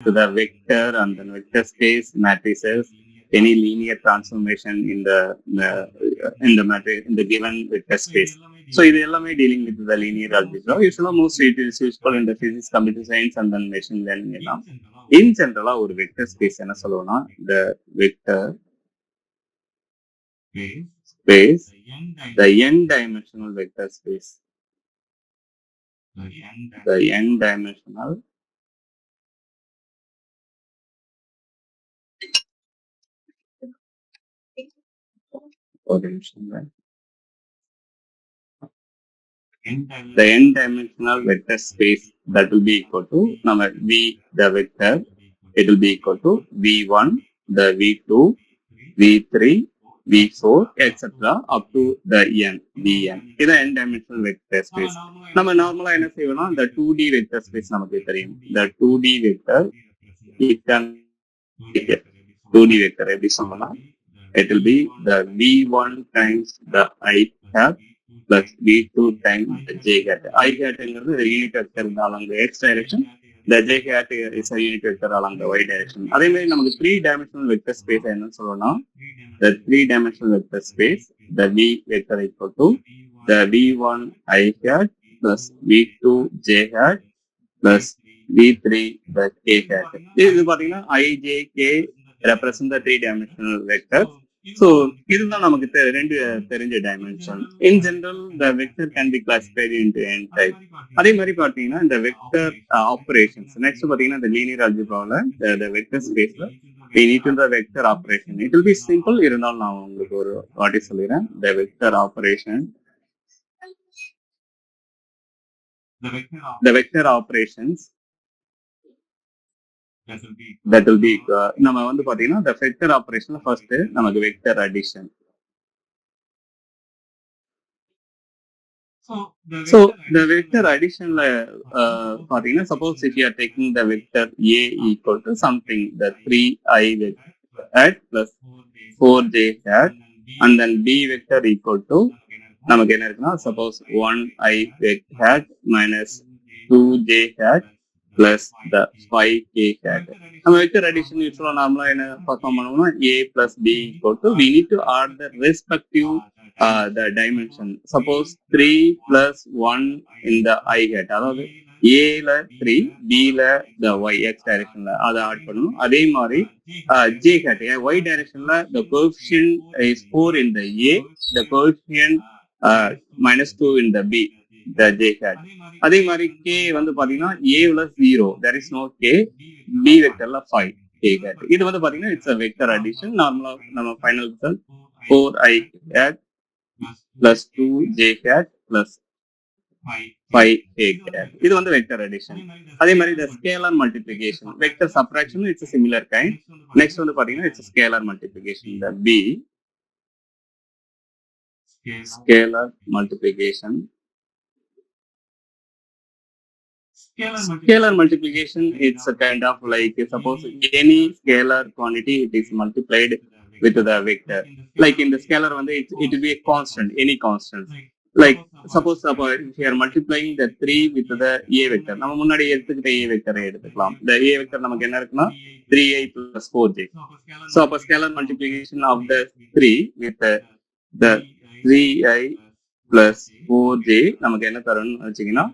to the vector and then vector space matrices, any linear transformation in the matrix in the given vector space. So இது எல்லாமே dealing with the linear algebra. Usually most it is useful in the physics, computer science and then machine learning எல்லாம். In general ஒரு vector space என்ன சொல்லுவோம்னா the vector space, the n-dimensional vector space, the n-dimensional the n-dimensional vector space that will be equal to number v the vector, it will be equal to v1, the v2, v3, v4 etc. up to the n vn. இது n-dimensional vector space. நம்ம நார்மலா என்ன செய்வோம்னா இந்த 2D vector space நமக்கு தெரியும். The 2D vector it can 2D vector எப்படி சொல்லலாம், it will be the v1 times the I hat plus v2 times the j hat. I hat is a unit vector along the x direction, the j hat is a unit vector along the y direction. அதே மாதிரி நமக்கு 3-dimensional vector space என்னன்னு சொல்லணும்னா the 3-dimensional vector space, the v vector equal to the v1 I hat plus v2 j hat plus v3 the k hat. இது பாத்தீங்கன்னா I, j, k represent the 3-dimensional vector. So இதுதான் நமக்கு தெரிஞ்ச dimension. In general the vector can be classified into n type. அதே மாதிரி பாத்தீங்கன்னா இந்த vector operations next பாத்தீங்கன்னா இந்த லீனியர் அல்ஜிப்ரால the vector spaceல we need to the vector operation. It will be simple இருந்தாலும் நான் உங்களுக்கு ஒரு வாட்டி சொல்லிறேன். The vector operation, the vector operations that will be நம்ம வந்து பாத்தீங்கன்னா the vector operationல first நமக்கு vector addition. So the vector additionல பாத்தீங்கன்னா suppose if you are taking the vector a equal to something the 3i hat plus 4j hat and then b vector equal to நமக்கு என்ன இருக்குன்னா suppose 1i hat minus 2j hat plus the 5k hat. நம்ம vector addition யூசுவலா நார்மலா என்ன perform பண்ணுவோம்னா a plus b equal to we need to add the respective the dimension. Suppose 3 plus 1 in the I hat, அதாவது a ல 3, b ல the y x directionல அதை add பண்ணணும். அதே மாதிரி j hat y directionல the coefficient is 4 in the a, the coefficient minus 2 in the b, the j hat. அதே மாதிரி k வந்து பாத்தீங்கன்னா a ல 0, there is no k, b vectorல 5 k hat. இது வந்து பாத்தீங்கன்னா it's a vector addition. நார்மலா நம்ம final result 4i hat plus 2j hat plus 5k hat. இது வந்து vector addition. அதே மாதிரி the scalar multiplication, vector subtraction it's a similar kind. Next வந்து பாத்தீங்கன்னா it's a scalar multiplication, the b scalar multiplication. Scalar multiplication it's a kind of like suppose any scalar quantity it is multiplied with the vector. Like in the scalar one it will be a constant, any constant. Like suppose if you are multiplying the 3 with the a vector, நம்ம முன்னாடி எடுத்துக்கிட்ட a vector எடுத்துக்கலாம். The a vector நமக்கு என்ன இருக்குன்னா 3i plus 4j. So அப்ப scalar multiplication of the 3 with the 3i plus 4j நமக்கு என்ன தரும்னு வச்சீங்கன்னா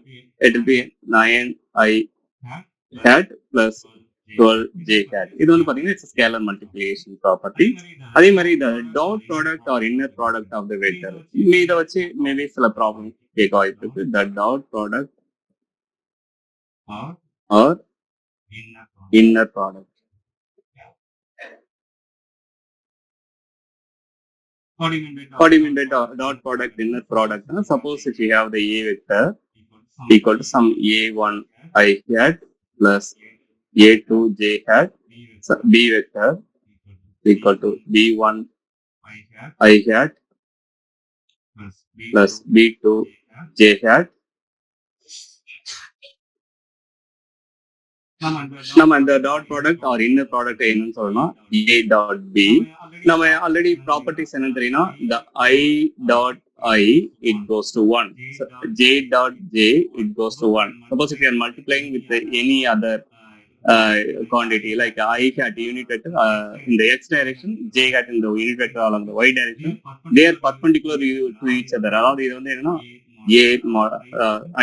it will be 9i hat plus 12j hat. இது வந்து பாத்தீங்கன்னா it's a scalar multiplication property. அதே மாதிரி the dot product or inner product of the vector, இதை வச்சு மேபி சில ப்ராப்ளம் கேட்க வாய்ப்பு இருக்கு. The dot product or inner product. What do you mean by dot product, inner product? Suppose if you have the a vector equal to some a1 I hat plus a2 j hat, so b vector equal to b1 I hat plus b2 j hat. நம்ம இந்த dot product or inner product என்னன்னு சொல்லணும் a dot b. நம்ம already properties என்ன தெரியும்னா the I dot I it goes to 1, so j dot j it goes to 1. Suppose if you are multiplying with any other quantity like I hat unit vector in the x direction, j hat in the unit vector along the y direction, they are perpendicular to each other. அதாவது இது வந்து என்னன்னா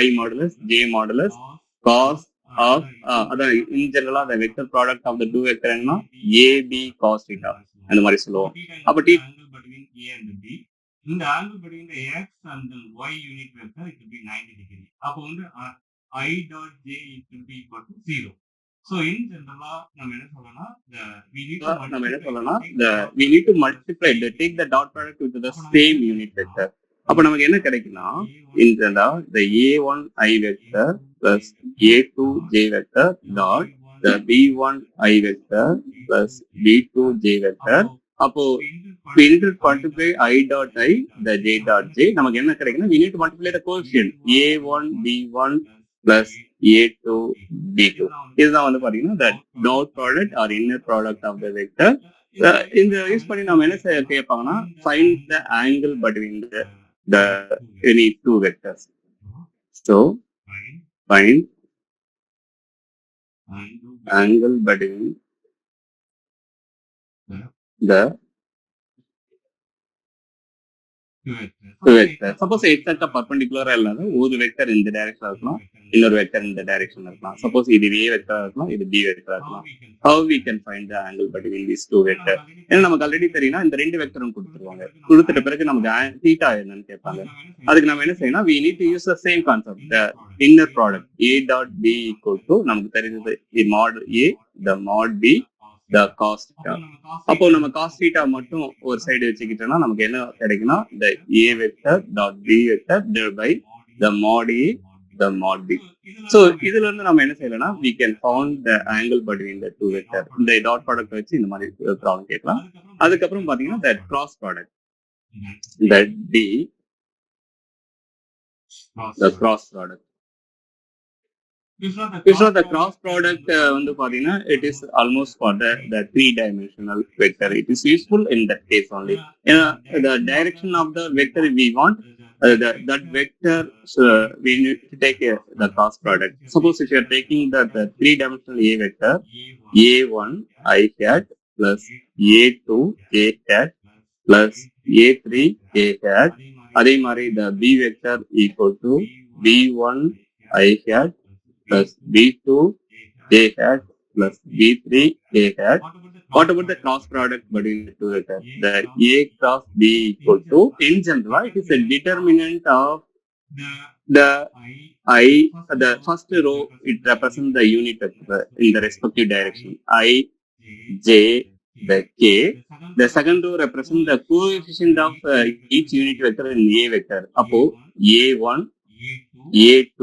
I modulus j modulus cos of அதான் இன் ஜெனரலா the vector product of the two vector என்னன்னா ab cos theta அந்த மாதிரி சொல்லுவோம். அப்ப இந்த angle between the x and the y unit vector it will be 90 degree. அப்போ வந்து I dot j it will be equal to 0. So in general நம்ம என்ன சொல்லலாம் we need to multiply take the dot product with the same unit vector. அப்ப நமக்கு என்ன கிடைக்கும்னா இந்த the a1 i vector plus a2 j vector dot the b1 i vector plus b2 j vector. அப்போ multiply I dot I the j dot j நமக்கு என்ன கிடைக்கும்னா we need to multiply the coefficient a1 b1 plus a2 b2. இதுதான் வந்து பாத்தீங்கன்னா the dot product or inner product of the vector. இந்த use பண்ணி நம்ம என்ன கேட்பாங்கன்னா find the angle between the any two vectors. So find angle between the two vectors. Suppose exact perpendicular இல்லாத ஒரு vector இந்த டைரக்ஷன்ல இருக்கலாம், இன்னொரு வெக்டர் இந்த டைரக்ஷன்ல இருக்கலாம். Suppose இது a வெக்டரா இருக்கலாம், இது b வெக்டரா இருக்கலாம். How we can find the angle between these two vectors? ஏன்னா நமக்கு ஆல்ரெடி தெரியும்னா இந்த ரெண்டு வெக்டரும் கொடுத்துருவாங்க. கொடுத்துட்ட பிறகு நமக்கு தீட்டா என்னன்னு கேட்பாங்க. அதுக்கு நம்ம என்ன செய்யணும்? We need to use the same concept, the inner product a dot b equal to நமக்கு தெரிஞ்சது mod a the mod b the cos theta. அப்போ நம்ம cos theta மட்டும் ஒரு சைடு வச்சுக்கிட்டோம்னா நமக்கு என்ன கிடைக்கும்னா the a vector dot b vector divided by the mod a the mod b. So இதுல இருந்து நம்ம என்ன செய்யலாம்னா we can found the angle between the two vector. இந்த dot product வச்சு இந்த மாதிரி ப்ராப்ளம் கேட்கலாம். அதுக்கப்புறம் பாத்தீங்கன்னா the cross product that d the cross product. The cross product வந்து பாத்தீங்கன்னா it is almost for the three-dimensional vector. It is useful in that case only. The direction of the vector we want, that vector we need to take the cross product. Suppose if you are taking the three-dimensional a vector, a1 I hat plus a2 j hat plus a3 j hat. அதே மாதிரி the b vector equal to b1 I hat plus b2 j hat plus b3 j hat. What about the cross product between the two vectors? The a cross b equal to, in general, it is a determinant of the I, the first row, it represents the unit vector in the respective direction. I, j, the k. The second row represents the coefficient of each unit vector in a vector. Appo a1, a2,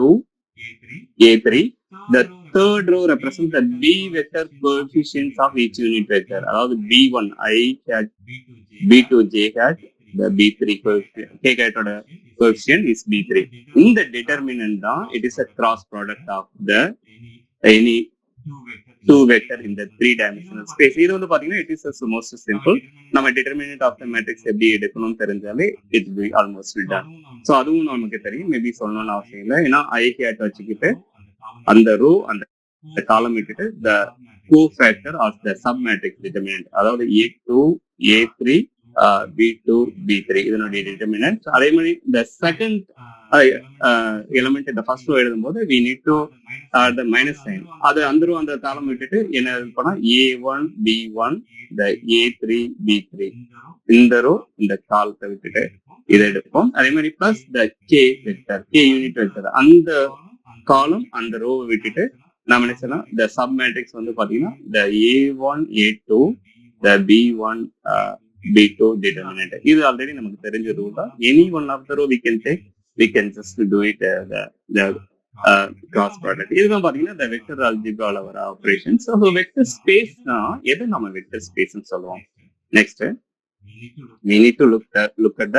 a3. The third row represents the b vector coefficients of each unit vector. Around b1 I hat, b2 j hat, the b3 coefficient, k hat coefficient is b3. In the determinant, it is a cross product of the any two vector in the three-dimensional space. இது வந்து பாத்தீங்கன்னா it is most simple. நம்ம determinant of the matrix எப்படி எடுக்கணும்னு தெரிஞ்சாலே it will be almost done. So அதுவும் நமக்கு தெரியும், மேபி சொல்லணும்னு அவசியம் இல்லை. ஏன்னா I hat வச்சுக்கிட்டு அந்த ரோ அந்த காலம் விட்டுட்டு the cofactor of the submatrix determinant, அதாவது a2 a3 b2 b3 இதனுடைய determinant. அதே மாதிரி the second element இந்த ஃபர்ஸ்ட் ரோ எழுதும்போது we need to the minus sign, அது அந்த ரோ அந்த காலம் விட்டுட்டு என்ன எழுதணும்னா a1 b1 the a3 b3 இந்த ரோ இந்த காலத்தை விட்டுட்டு இதை எடுப்போம். அதே மாதிரி plus the k vector k unit vector அந்த காலம் அந்த ரோவை விட்டுட்டு நம்ம என்ன செய்யலாம், the submatrix வந்து பாத்தீங்கன்னா the a1 a2 the b1 b2 determinant. இது ஆல்ரெடி நமக்கு தெரிஞ்ச ரூல் தான். Any one of the row we can just do it the cross product. இதுதான் பாத்தீங்கன்னா the vector algebra வர ஆபரேஷன். So vector space தான் எதை நம்ம vector space ன்னு சொல்லுவோம். Next we need to look at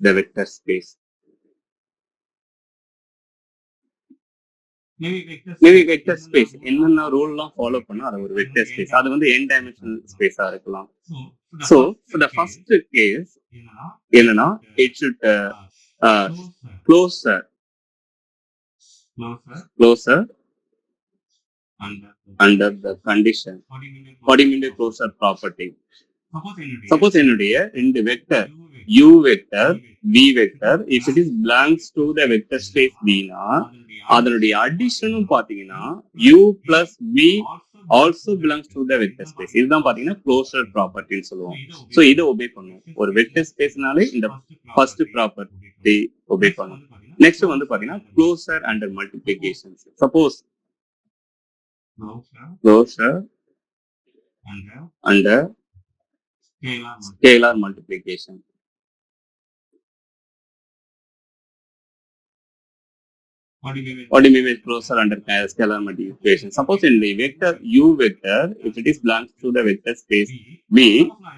the vector space. Maybe vector space என்னென்ன rule எல்லாம் ஃபாலோ பண்ணா அது ஒரு vector space. அது வந்து n dimensional space-ஆ இருக்கலாம். So for the first case என்னன்னா it should closer under the condition. What do you mean by closure property? Suppose என்னுடைய ரெண்டு vector u vector v vector if it is belongs to the vector space v னா அதனுடைய அடிஷனும் பாத்தீங்கன்னா u plus v also belongs to the vector space. இதுதான் பாத்தீங்கன்னா closure property ன்னு சொல்லுவோம். So இதை ஒபே பண்ணும். ஒரு வெக்டர் ஸ்பேஸ்னாலே இந்த ஃபர்ஸ்ட் ப்ராப்பர்ட்டி ஒபே பண்ணும். நெக்ஸ்ட் வந்து பாத்தீங்கன்னா closure under multiplication. Suppose closure under scalar multiplication. What do you mean by closure under scalar multiplication? Suppose in the vector u vector, if it is belongs to the vector space v,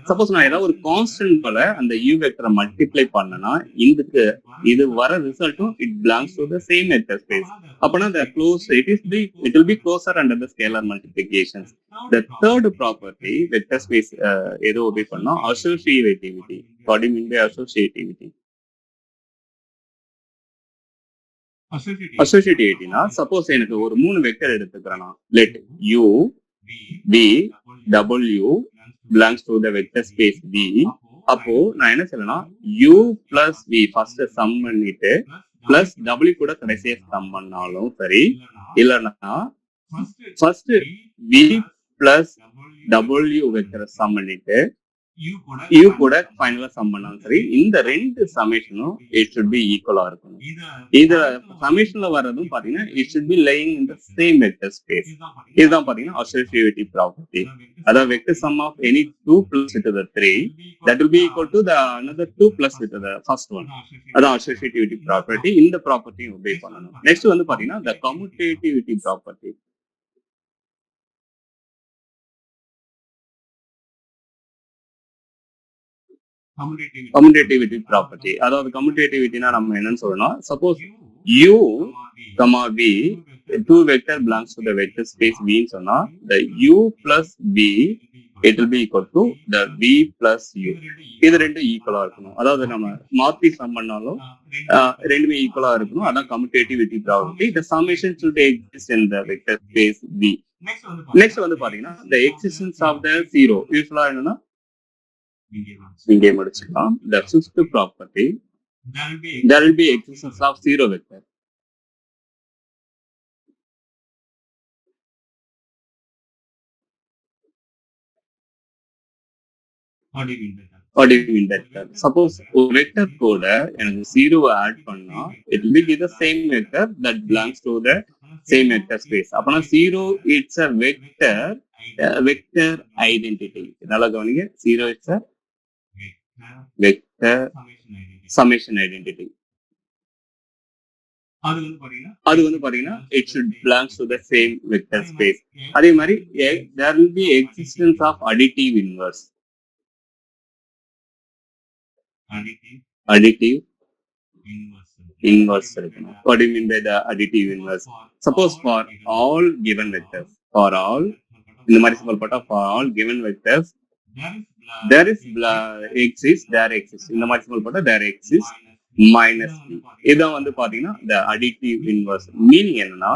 suppose நான் ஏதாவது ஒரு constant போல அந்த u vector multiply பண்ணனா இதுக்கு இது வர ரிசல்ட்டும் it belongs to the same vector space. அப்பனா the close it will be closer under the scalar multiplications. The third property vector space எது ஒபே பண்ணா associativity. What do you mean by associativity? Associativity-னா suppose எனக்கு ஒரு மூணு vector எடுத்துக்கிறேன்னா let u v w belongs to the vector space v. அப்போ நான் என்ன சொல்லனா u plus v first sum பண்ணிட்டு plus w கூட கடைசியா சம் பண்ணாலும் சரி, இல்லனா first v plus w vector sum பண்ணிட்டு u கூட ஃபைனலா சம் பண்ணாலும் சரி, இந்த ரெண்டு சமேஷனும் it should be ஈக்குவலா இருக்கணும். இது சமேஷன்ல வர்றதும் பாத்தீங்கன்னா it should be lying in the same vector space. இதுதான் பாத்தீங்கன்னா associativity property. அதாவது vector sum of any 2 plus with the 3 that will be equal to the another 2 plus with the first one. அதான் associativity property. இந்த property obey பண்ணணும். Next வந்து பாத்தீங்கன்னா the commutativity property. Commutativity property. அதாவது commutativity-னா நம்ம என்னன்னு சொல்லணும், suppose u, v, two vector belongs to the vector space v ன்னு சொன்னா the u plus v it will be equal to the v plus u. இது ரெண்டும் ஈக்குவலா இருக்கணும். அதாவது நம்ம மாத்தி சம் பண்ணாலும் ரெண்டுமே ஈக்குவலா இருக்கணும். அதான் commutativity property. The summation should exist in the vector space v. Next வந்து பாத்தீங்கன்னா the existence of the zero. யூஸ்வலா என்னன்னா இங்கே முடிச்சுக்கலாம். The fifth property, there will be existence of zero vector. What do you mean by that? Suppose ஒரு vector கூட எனக்கு ஜீரோவை ஆட் பண்ணா it will be the same vector that belongs to the same vector space. அப்பனா zero it's a vector identity. நல்லா கவனிங்க, zero it's a vector summation identity. அது வந்து பாத்தீங்கன்னா it should belongs to the same vector space. அதே மாதிரி there will be existence of additive inverse. Additive inverse இருக்கணும். What do you mean by the additive inverse? Suppose for all given vectors, for all இந்த மாதிரி simple போட்டா for all given vectors there is exists, there exists. இந்த மாதிரி simple போட்டா there exists minus v. இதான் வந்து பாத்தீங்கன்னா the additive inverse. மீனிங் என்னன்னா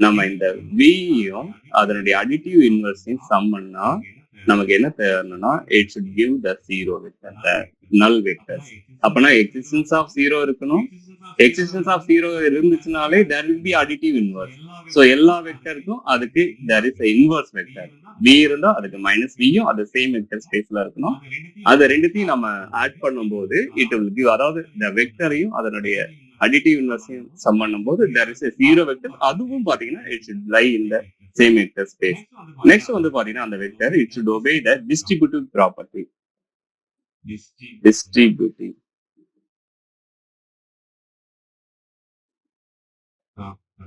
நம்ம இந்த v-யும் அதனுடைய additive inverse-யும் சம் பண்ணா நமக்கு என்ன தேவைன்னா it should give the zero vector, the null vectors. அப்பனா existence of zero இருக்கணும். existence of zero இருந்துச்சுனாலே there will be additive inverse. So எல்லா வெக்டருக்கும் அதுக்கு there is a inverse vector. v இருந்தா அதுக்கு minus v-யும் அது சேம் வெக்டர் ஸ்பேஸ்ல இருக்கணும். அது ரெண்டுத்தையும் நம்ம ஆட் பண்ணும்போது it will give, அதாவது the வெக்டரையும் அதனுடைய additive inverse-யும் சம் பண்ணும்போது there is a zero vector. அதுவும் பாத்தீங்கன்னா it should lie in the same vector space. Next வந்து பாத்தீங்கன்னா அந்த vector it should obey the distributive property. Distributive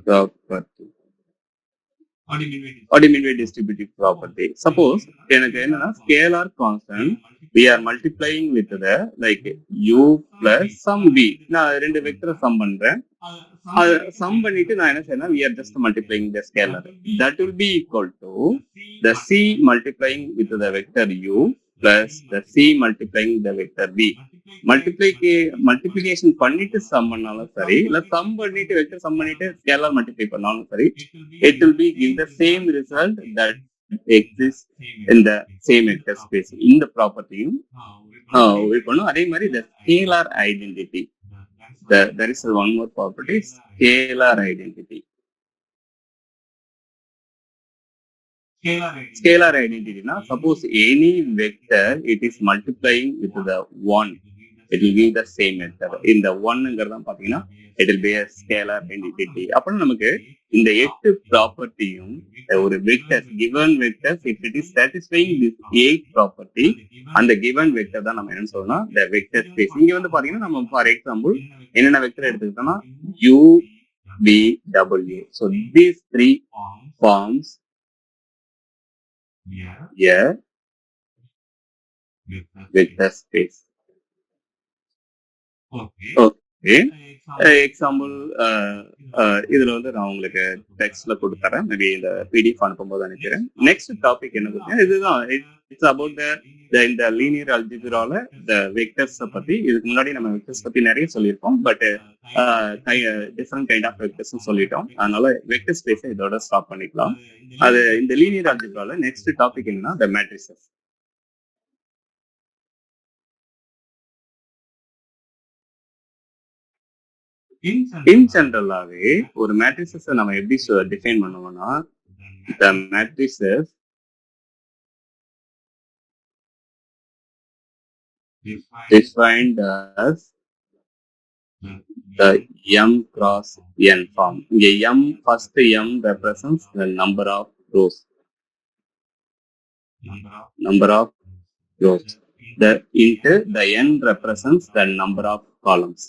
property. What do you mean by distributive property? Suppose எனக்கு என்னன்னா scalar constant we are multiplying with the like u plus some v. நான் ரெண்டு வெக்டரை some பண்றேன். Some பண்ணிட்டு நான் என்ன செய்யணும், we are just multiplying the scalar. That will be equal to the c multiplying with the vector u plus the c multiplying the vector v. Multiplication பண்ணிட்டு some பண்ணாலும் சரி, இல்ல சம் பண்ணிட்டு வெக்டர் சம் பண்ணிட்டு ஸ்கேலார் மல்டிப்ளை பண்ணாலும் சரி, it will be give the same result that exists in the same vector space. இந்த ப்ராப்பர்ட்டியும் பண்ணும். அதே மாதிரி the scalar identity, there is one more property, scalar identity. Scalar identity na, suppose any vector it is multiplying with the 1, it will give the same vector. In the 1ங்கிறத பாத்தீங்கன்னா it will be a scalar identity. அப்ப நமக்கு இந்த 8 ப்ராப்பர்ட்டியும் ஒரு vector given vectors, if it is satisfying this 8 property, அந்த given vector தான் நம்ம என்ன சொல்லணும், the vector space. இங்க வந்து பாத்தீங்கன்னா நம்ம for example என்னென்ன வெக்டர் எடுத்துக்கிட்டோம்னா u v w. So these three forms vector space. Okay. Example இதுல வந்து நான் உங்களுக்கு டெக்ஸ்ட்ல கொடுத்துறேன், மேபி இந்த பிடிஎஃப் அனுப்பும்போது அனுப்பிடுறேன். நெக்ஸ்ட் டாபிக் என்ன கொடுத்தேன், இதுதான் இட்ஸ் அபவுட் இந்த லீனியர் அல்ஜிப்ரால இந்த வெக்டர்ஸ் பத்தி. இதுக்கு முன்னாடி நம்ம வெக்டர்ஸ் பத்தி நிறைய சொல்லியிருக்கோம், but different kind of vectors சொல்லிட்டோம். அதனால வெக்டர் ஸ்பேஸை இதோட ஸ்டாப் பண்ணிக்கலாம். அது இந்த லீனியர் அல்ஜிப்ரால நெக்ஸ்ட் டாபிக் என்னன்னா the matrices. இன் ஜெனரலாவே ஒரு மேட்ரிசஸ் நம்ம எப்படி டிஃபைன் பண்ணுவோம்னா, the matrices defined as the m cross n form. இங்க m first m represents the number of rows. The into the n represents the number of columns.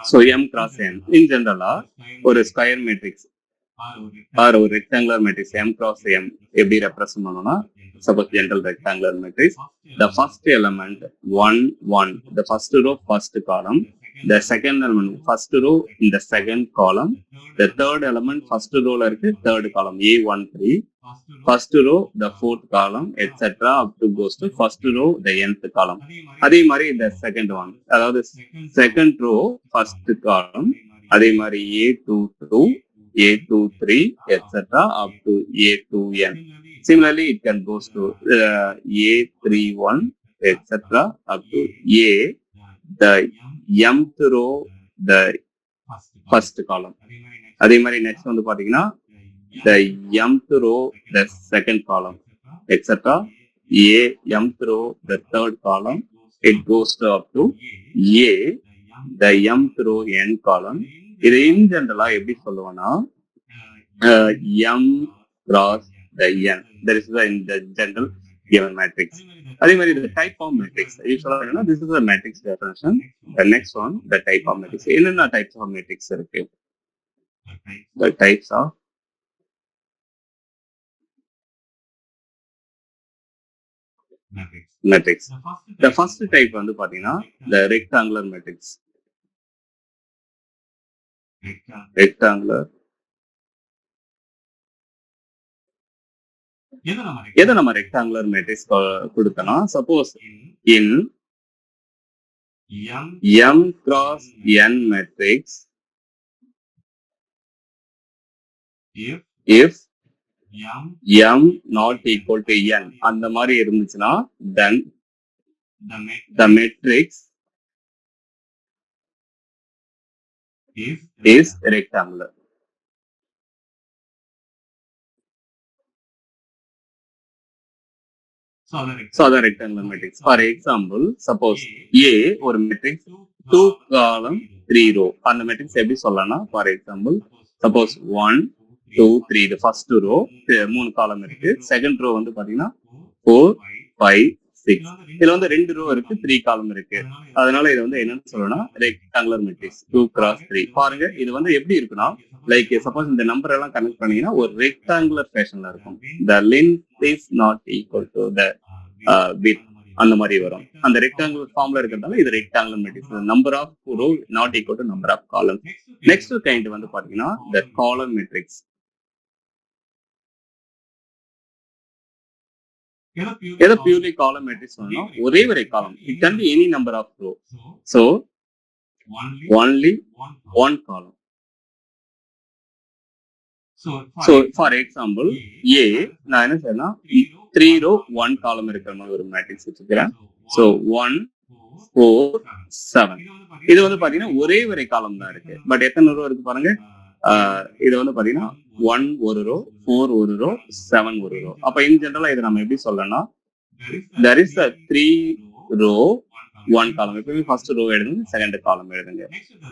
So m cross n in general ஒரு square matrix R ஒரு rectangular matrix m cross m எப்படி represent பண்ணனும்னா, suppose general rectangular matrix, the first element 1 1, the first row first column, the second element first row in the second column, the third element first row la irukku third column a13, first row the fourth column etc up to goes to first row the nth column. அதே மாதிரி இந்த second one, அதாவது second row first column, அதே மாதிரி a22 a23 etc up to a2n. Similarly it can goes to a31 etc up to a the mth row the first column. அதே மாதிரி next வந்து பாத்தீங்கன்னா the mth row the second column etc a mth row the third column, it goes to up to a the mth row n column. இது இன் ஜெனரலா எப்படி சொல்லுவோம்னா m cross the n, that is in the general given matrix. அதே மாதிரி the type of matrix யூசுவலா this is a matrix definition. The next one, the type of matrix. என்னென்ன types of matrix இருக்கு? The types of matrix. The first type வந்து பாத்தீங்கன்னா the rectangular matrix. Rectangular. எதை நம்ம rectangular matrix கொடுத்தோம்னா, suppose in m cross n matrix, if m not equal to n அந்த மாதிரி இருந்துச்சுன்னா, then the matrix is rectangular. So the rectangular matrix. For example, suppose A ஒரு matrix 2 column 3 row. அந்த matrix எப்படி சொல்லலாம்? For example, suppose 1 2 3 the first row 3 column இருக்கு. Second row வந்து பாத்தீங்கன்னா 4 5 6. இதுல வந்து 2 row இருக்கு, 3 column இருக்கு. அதனால இது வந்து என்னன்னு சொல்லணும்னா rectangular matrix 2 cross 3. பாருங்க இது வந்து எப்படி இருக்குன்னா, லைக் சப்போஸ் இந்த நம்பர் எல்லாம் கனெக்ட் பண்ணீங்கன்னா ஒரு ரெக்டாங்குலர் ஃபேஷன்ல இருக்கும். the length is not equal to the width அந்த மாதிரி வரும். அந்த ரெக்டாங்குலர் ஃபார்ம்ல இருக்கிறதால இது rectangular matrix. Number of row not equal to number of columns. Next kind வந்து பாத்தீங்கன்னா the column matrix. எதை பியூர்லி காலம் மேட்ரிக்ஸ் சொன்னா ஒரே ஒரு column. It can be any number of row. So only one column. So for example A நான் என்ன செய்யலாம் 3 row 1 காலம் இருக்கிற மாதிரி ஒரு மேட்ரிக்ஸ் வச்சுக்கிறேன். ஸோ 1 4 7 இது வந்து பாத்தீங்கன்னா ஒரே ஒரு காலம் தான் இருக்கு. பட் எத்தனை ரோ இருக்கு பாருங்க. இது வந்து பாத்தீங்கன்னா 1 ஒரு ரோ, 4 ஒரு ரோ, 7 ஒரு ரோ. அப்ப இன் ஜெனரலா இதை நம்ம எப்படி சொல்லலாம், there is a 3 row 1 column. எப்பவுமே ஃபர்ஸ்ட் ரோ எழுதுங்க, செகண்ட் காலம் எழுதுங்க.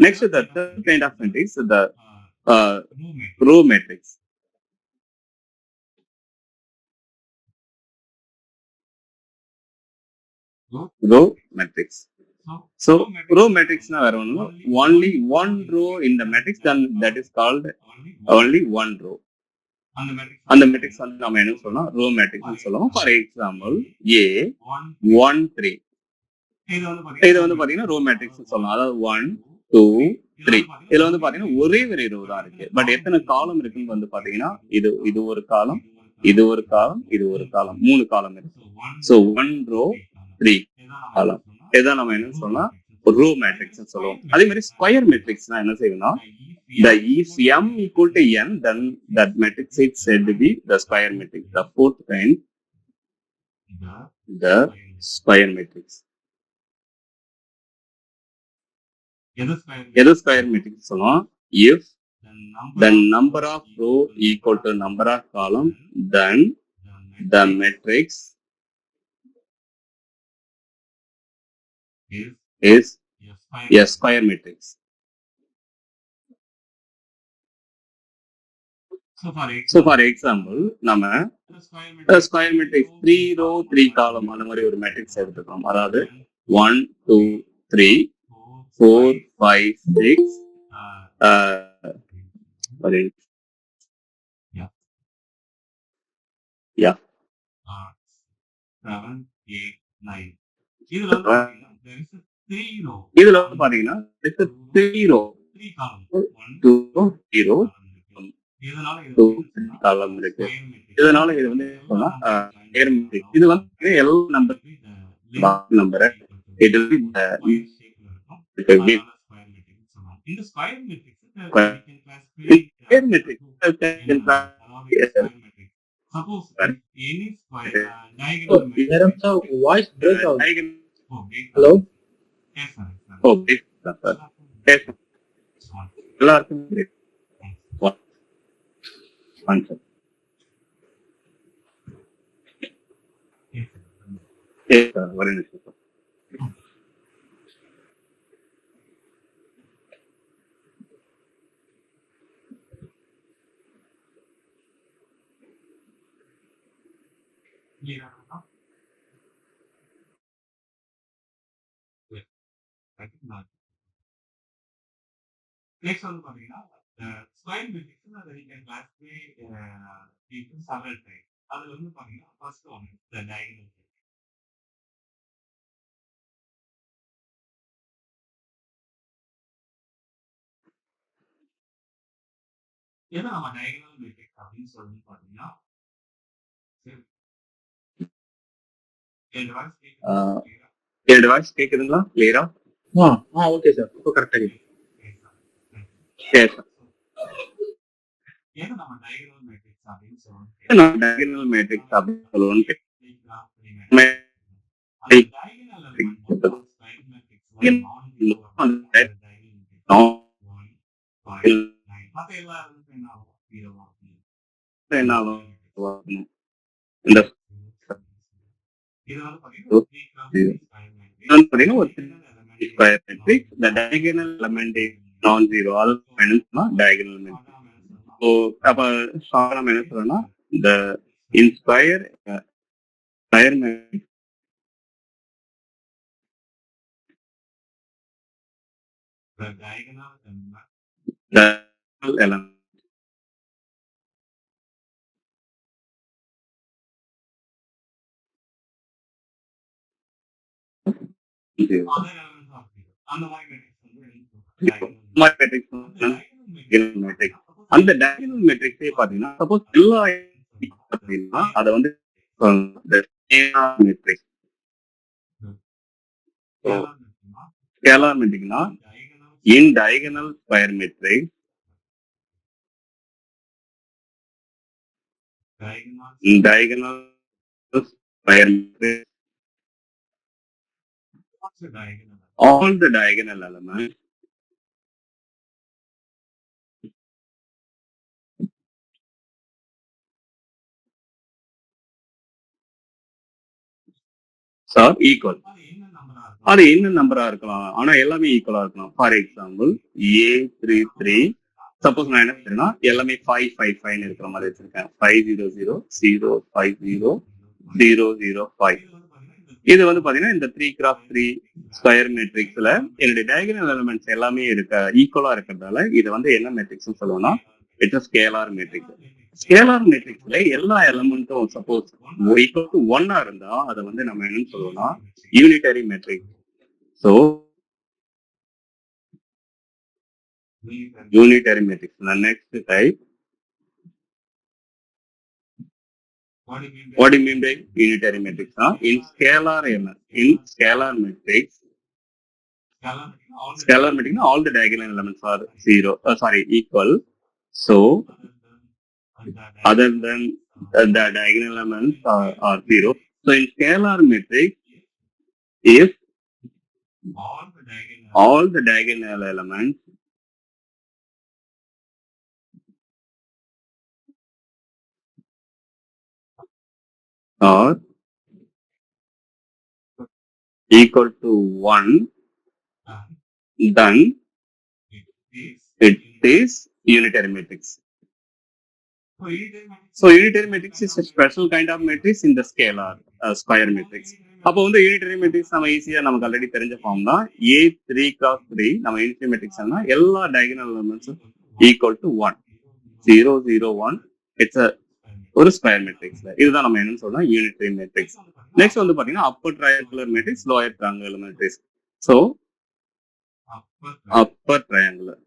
Next the third kind of matrix, the row matrix. row matrix. So row matrix na vera onnu, only one row in the matrix, then that is called only one row. அந்த matrix வந்து நம்ம என்ன சொல்லலாம், row matrix சொல்லுவோம். For example A 1 3 இது வந்து பாத்தீங்கன்னா row matrix சொல்லலாம். அதாவது 1 2 3 இதுல வந்து பாத்தீங்கன்னா ஒரே ஒரு ரோ தான் இருக்கு. பட் எத்தனை காலம் இருக்குன்னு வந்து பாத்தீங்கன்னா இது ஒரு காலம், இது ஒரு காலம், இது ஒரு காலம், 3 காலம் இருக்கு. ஸோ 1 ரோ 3 காலம். இதான் நம்ம என்ன சொல்லலாம், ரோ மேட்ரிக்ஸ் சொல்லுவோம். அதே மாதிரி ஸ்கொயர் மேட்ரிக்ஸ்னா என்ன செய்யணும்னா, if m equal to n, then that matrix is said to be the square matrix. The fourth kind, the square matrix. எது ஸ்கொயர் மேட்ரிக்ஸ் சொல்லுவோம், if the number of row equal to number of column, then the matrix is a square matrix. So for example, நம்ம square matrix 3 row 3 column அந்த மாதிரி ஒரு matrix எடுத்துக்கிறோம். அதாவது 1 2 3 4 5 6 yeah 7 8 9 இதுல வந்து பாத்தீங்கன்னா 3 row 2 0 காலம் இருக்கு. இதனால இது வந்து இது வந்து எல்லா நம்பர் நம்பரை வாய்ஸ் பிரேக் ஆகுது. ஹலோ எல்லாருக்கும் answer. Yes, sir. Very nice, sir. Next one, square matrix we can classify into several types. அதுல வந்து பாத்தீங்கன்னா first one the diagonal matrix. ஏன்னா நம்ம diagonal matrix அப்படின்னு சொல்லி பாத்தீங்கன்னா என்னோட வாய்ஸ் கேக்குதுங்களா கிளியரா? ஓகே சார், இப்போ கரெக்டா இருக்கு. சரி சார். ஏன்னா நம்ம diagonal matrix அப்படின்னு சொல்றோம். diagonal matrix அப்படின்னு சொல்லுவோம். square matrix, the diagonal element is non-zero. All diagonal matrix. So, அப்ப சாதாரண என்ன சொல்லணும்னா the in square matrix the diagonal element அந்த diagonal matrix பாத்தீங்கன்னா சப்போஸ் எல்லா அதை வந்து மெட்ரிக். ஸ்கேலார் மெட்ரிக்னா in diagonal square matrix diagonal square matrix, all the diagonal elements are equal. அது என்ன நம்பரா இருக்கலாம், ஆனா எல்லாமே ஈக்குவலா இருக்கலாம். ஃபார் எக்ஸாம்பிள் A33, சப்போஸ் நான் என்ன செய்யறேன்னா எல்லாமே 555 இருக்கிற மாதிரி வச்சிருக்கேன். 500 இது வந்து பாத்தீங்கன்னா இந்த 3x3 ஸ்கொயர் மெட்ரிக்ஸ்ல என்னுடைய டயகனல் எலிமெண்ட்ஸ் எல்லாமே ஈக்குவலா இருக்கிறதால இது வந்து என்ன மெட்ரிக்ஸ் சொல்லுவோம்னா இட்ஸ் ஸ்கேலார் மெட்ரிக்ஸ். ஸ்கேலார் மெட்ரிக்ஸ்ல எல்லா எலிமெண்ட்டும் சப்போஸ் ஈக்குவல் டு 1 இருந்தா அதை வந்து நம்ம என்னன்னு சொல்லுவோம்னா unitary matrix. So unitary matrix. The next type. What do you mean by unitary matrix? In scalar matrix, all the diagonal elements are equal. So, other than the diagonal elements are zero. So, in scalar matrix, if all the diagonal elements are equal to 1, then it is unitary matrix. So unitary matrix is a special kind of matrix in the scalar square matrix. அப்போ வந்து unitary matrix நம்ம ஈஸியா நமக்கு already தெரிஞ்ச form தான். A3x3 நம்ம unitary matrix எல்லா diagonal எலிமெண்ட்ஸும் ஈக்குவல் டு 1, 0, 0, 1. இட்ஸ் ஒரு ஸ்கொயர் மேட்ரிக்ஸ்ல இதுதான் நம்ம என்னன்னு சொல்றோம் யூனிட்டரி மேட்ரிக்ஸ். நெக்ஸ்ட் வந்து பாத்தீங்கன்னா upper triangular matrix, lower triangular matrix. So upper triangular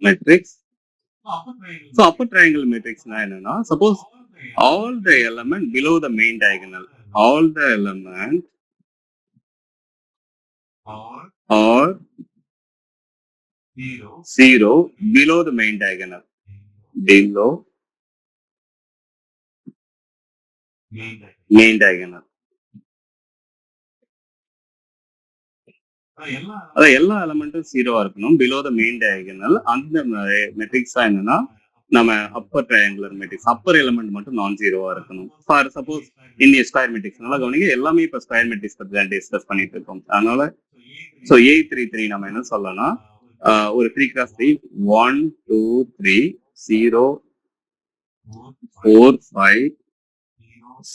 matrix. So upper triangular மேட்ரிக்ஸ்னா என்னன்னா suppose all the element below the main diagonal, all the element or 0 below the main diagonal, below main diagonal. அதான் எல்லா எலமெண்ட்டும் 0 இருக்கணும் below the main diagonal. அந்த matrix என்னன்னா நம்ம upper triangular matrix. Upper element மட்டும் நான் ஜீரோவா இருக்கணும். ஃபார் சப்போஸ் இந்த ஸ்கொயர் மேட்ரிக்ஸ் நல்லா கவனிங்க, எல்லாமே இப்ப ஸ்கொயர் மேட்ரிக்ஸ் பத்தி தான் டிஸ்கஸ் பண்ணிட்டு இருக்கோம். அதனால ஸோ A33 நம்ம என்ன சொல்லலாம், ஒரு 3x3 1, 2, 3, 0, 4, 5,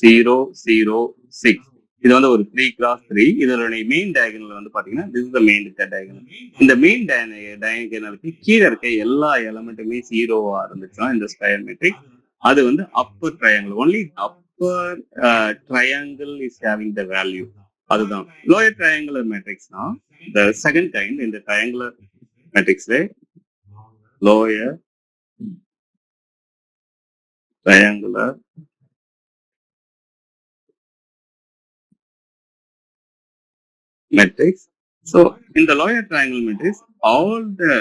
0, 0, 6. இது வந்து ஒரு 3x3. இதனுடைய மெயின் டயகனல் வந்து பாத்தீங்கன்னா this is the main diagonal. இந்த மெயின் டயகனலுக்கு கீழே இருக்க எல்லா எலமெண்ட்டுமே 0வா இருந்துச்சுன்னா இந்த ஸ்கொயர் மேட்ரிக்ஸ் அது வந்து upper triangle. Only upper triangle is having the value. அதுதான் லோயர் ட்ரையாங்குலர் மேட்ரிக்ஸ்னா the second kind in the triangular matrix, lower triangular matrix. So in the lower triangular matrix, all the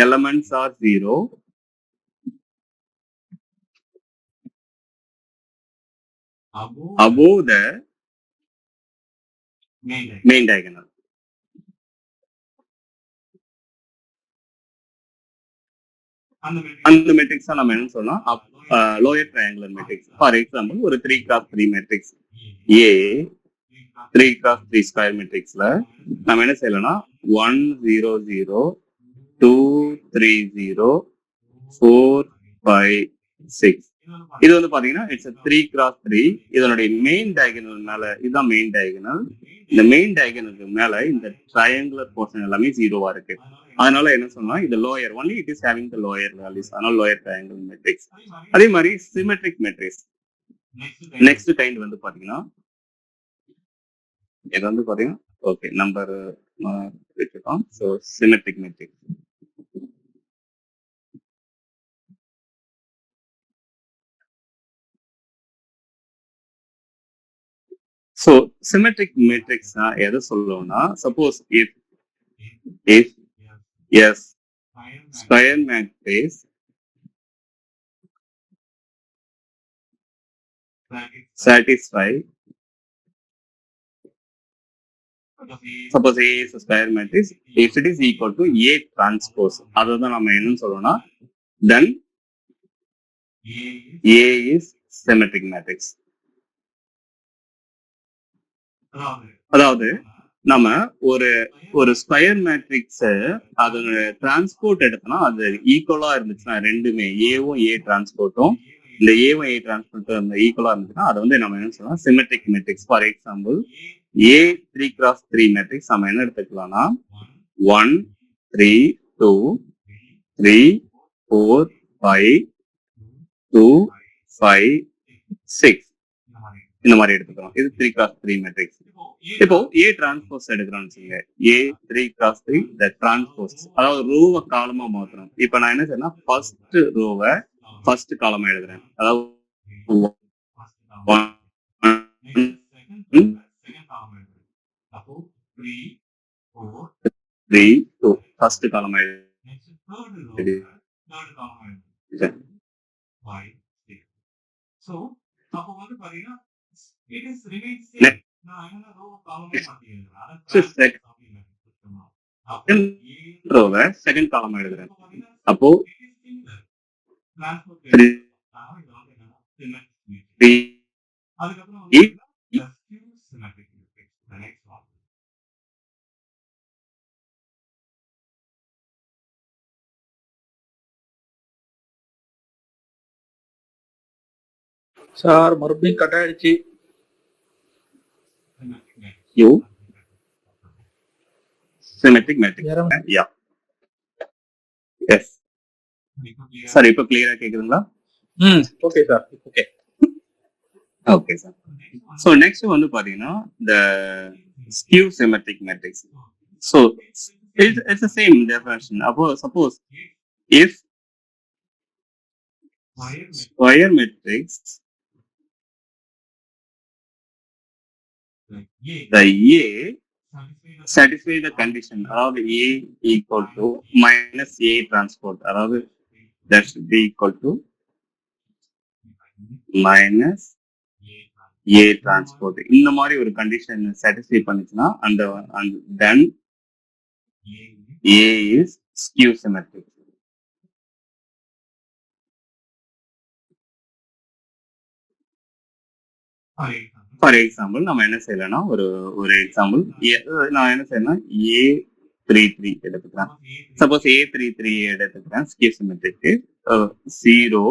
elements are 0 above the main diagonal. அந்த matrix நம்ம என்ன சொல்லலாம் lower triangular matrix. For example ஒரு 3x3 matrix A 3x3 square மேட்ரிக்ஸ்ல நம்ம என்ன செய்யலாம்னா 1, 0, 0, 2, 3, 0, 4, 5, 6. இது வந்து பாத்தீங்கன்னா இட்ஸ் 3x3. இதனுடைய மெயின் டயகனல் மேல இதுதான் மெயின் டயகனல். இந்த மெயின் டயகனலுக்கு மேல இந்த ட்ரையாங்குலர் போர்ஷன் எல்லாமே 0வா இருக்கு. அதனால என்ன சொன்னா இது lower, only it is having the lower values. அதனால லோயர் ட்ரையாங்கிள் மேட்ரிக்ஸ். அதே மாதிரி சிமெட்ரிக் மேட்ரிக்ஸ் நெக்ஸ்ட் கைண்ட் வந்து பாத்தீங்கன்னா இது வந்து பாத்தீங்கன்னா ஓகே நம்பர் வச்சுக்கோம். So symmetric matrix. So symmetric matrix எதை சொல்லுவோம்னா, suppose if yes square matrix satisfy, suppose A is a square matrix, if it is equal to A transpose, அதுதான் நம்ம என்னன்னு சொல்றோம்னா, then A is symmetric matrix. அதாவது நம்ம ஒரு ஸ்கொயர் மேட்ரிக்ஸ் அதோட டிரான்ஸ்போர்ட் எடுத்தோம்னா அது ஈக்குவலா இருந்துச்சுன்னா, ரெண்டுமே ஏவும் ஏ டிரான்ஸ்போர்ட்டும் இந்த ஏவும் ஏ டிரான்ஸ்போர்ட்டும் அந்த ஈக்குவலா இருந்துச்சுன்னா அதை வந்து நம்ம என்ன சொல்லலாம், symmetric matrix. For example A 3x3 matrix நம்ம என்ன எடுத்துக்கலாம்னா 1 3 2 3 4 5 2 5 6 இந்த மாதிரி எடுத்துக்கிறோம். இது 3x3 மேட்ரிக்ஸ். இப்போ A டிரான்ஸ்போஸ் எடுக்கிறோம்னு வச்சுங்க, A 3x3 the transpose, அதாவது ரோவை காலமா மாத்துறோம். இப்ப நான் என்ன செய்யணும், ஃபர்ஸ்ட் ரோவை ஃபர்ஸ்ட் காலமா எழுதுறேன். அதாவது 3 2 ஃபர்ஸ்ட் காலமா எழுது. செகண்ட் காலம் எழுதுறேன். அப்போ சார் மறுபடியும் கட் ஆயிடுச்சு. U symmetric matrix. Yeah. Yes. Sir இப்போ கிளியரா கேக்குதுங்களா? Okay sir. Okay. Okay sir. So next வந்து பாத்தீங்கன்னா the skew symmetric matrix. So it's the same definition. அப்போ suppose if square matrix the A satisfy the condition, அதாவது A equal to minus A transport, அதாவது that should be equal to minus A transport. இந்த மாதிரி ஒரு condition satisfy பண்ணிச்சுன்னா and then A is skew symmetric. For example நம்ம என்ன செய்யலாம்னா ஒரு example நான் என்ன செய்யணும், A33 எடுத்துக்கிறேன். சப்போஸ் A33 எடுத்துக்கிறேன் ஸ்கியூ சிமெட்ரிக்கு 0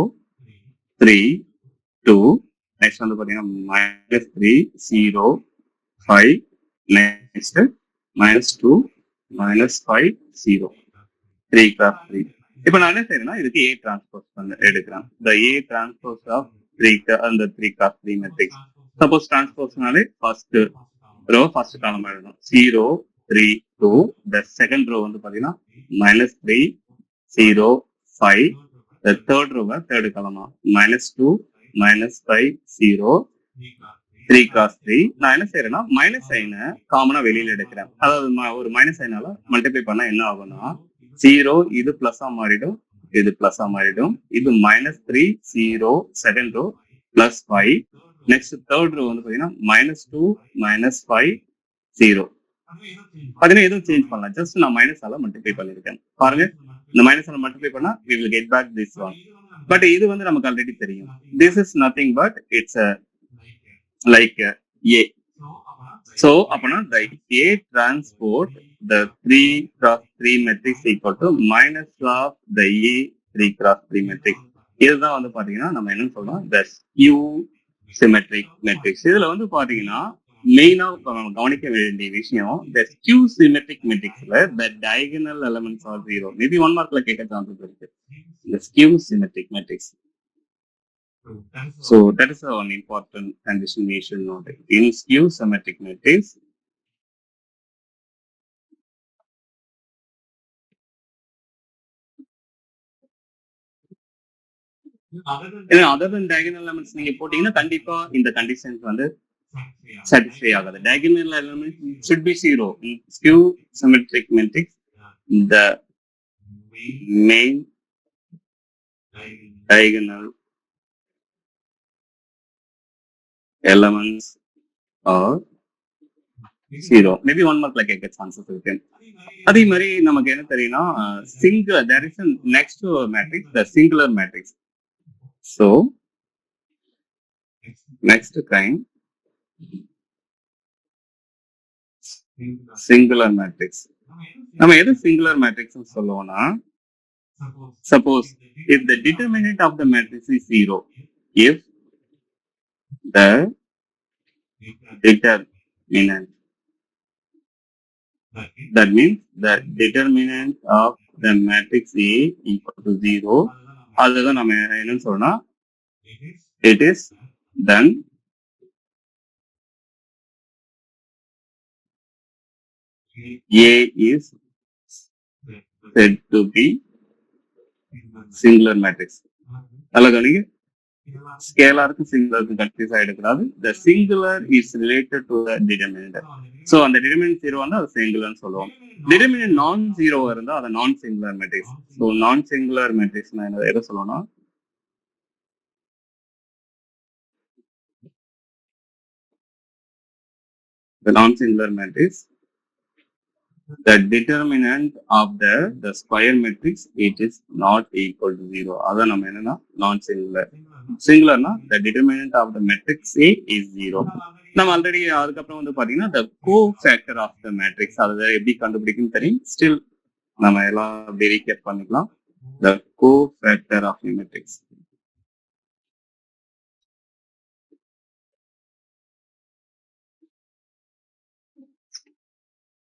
3 2, நெக்ஸ்ட் வந்து பாத்தீங்கன்னா -3 0 5, நெக்ஸ்ட் -2 -5 0 3x3. இப்போ நான் என்ன செய்யறேன்னா இதுக்கு A டிரான்ஸ்போஸ் வந்து எடுக்கிறேன். The A transpose of 3x3 matrix. Suppose டிரான்ஸ்போஸ்னாலே ஃபர்ஸ்ட் ரோ ஃபர்ஸ்ட் காலம் எழுதணும். 0 3 2, the செகண்ட் ரோ வந்து பாத்தீங்கன்னா -3 0 5, the தேர்ட் ரோவை தேர்ட் காலமா -2 -5 0 3x3. நான் என்ன செய்யறேன்னா மைனஸ் சைனை காமனா வெளியில எடுக்கிறேன். அதாவது ஒரு மைனஸ் சைனால மல்டிப்ளை பண்ணா என்ன ஆகும்னா 0 இது பிளஸ்ஸா மாறிடும், இது பிளஸ்ஸா மாறிடும், இது -3 0 second row +5, next third row வந்து பாத்தீங்கன்னா -2 -5 0. பாத்தீங்கன்னா எதுவும் சேஞ்ச் பண்ணலாம், ஜஸ்ட் நான் மைனஸால மல்டிப்ளை பண்ணிருக்கேன். பாருங்க, இந்த மைனஸால மல்டிப்ளை பண்ணா we will get back this one. But இது வந்து நமக்கு ஆல்ரெடி தெரியும். This is nothing but it's a like A. So அப்பனா the A transport the 3x3 matrix equal to minus of the A 3x3 matrix. இதுதான் வந்து பாத்தீங்கன்னா நம்ம என்ன சொல்றோம், the skew symmetric matrix. இதுல வந்து பாத்தீங்கன்னா மெயினா கவனிக்க வேண்டிய விஷயம், the skew symmetric matrixல the diagonal elements are 0. Maybe 1 மார்க்ல கேட்க சான்சஸ் இருக்கு. The skew symmetric matrix. So that is one important condition we should note. In skew symmetric matrix, other than diagonal elements நீங்க போட்டீங்கன்னா கண்டிப்பா இந்த கண்டிஷன்ஸ் வந்து satisfy ஆகாது. Diagonal element should be 0 in skew symmetric matrix. The main diagonal elements are 0. Maybe one more like I get answers with them. அதே மாதிரி நமக்கு என்ன தெரியும்னா singular, there is a next to a matrix, the singular matrix. So next kind singular matrix. நம்ம எது singular matrix சொல்லுவோம்னா, suppose if the determinant of the matrix is 0, if the determinant, that means the determinant of the matrix A equal to 0, அதுதான் நம்ம என்ன சொல்றோம்னா it is then A is said to be singular matrix. நல்லா கவனிங்க, ஸ்கேலாருக்கு சிங்குலருக்கு confuse ஆயிடக்கூடாது. The singular is related to the determinant. So அந்த determinant 0 வந்து அது singularன்னு சொல்லுவோம். Determinant non 0 இருந்தா அது non singular matrix. So non singular மேட்ரிக்ஸ்னா என்ன எதை சொல்லணும்னா, the non-singular matrix, the determinant of the square matrix, it is not equal to 0. அதான் நம்ம என்னன்னா non-singular. Singularனா the determinant of the matrix A is 0. நம்ம ஆல்ரெடி அதுக்கப்புறம் வந்து பாத்தீங்கன்னா the cofactor of the matrix, அதை எப்படி கண்டுபிடிக்கும் தெரியும். ஸ்டில் நம்ம எல்லாம் அப்படி ரீகேப் பண்ணிக்கலாம். The cofactor of the matrix.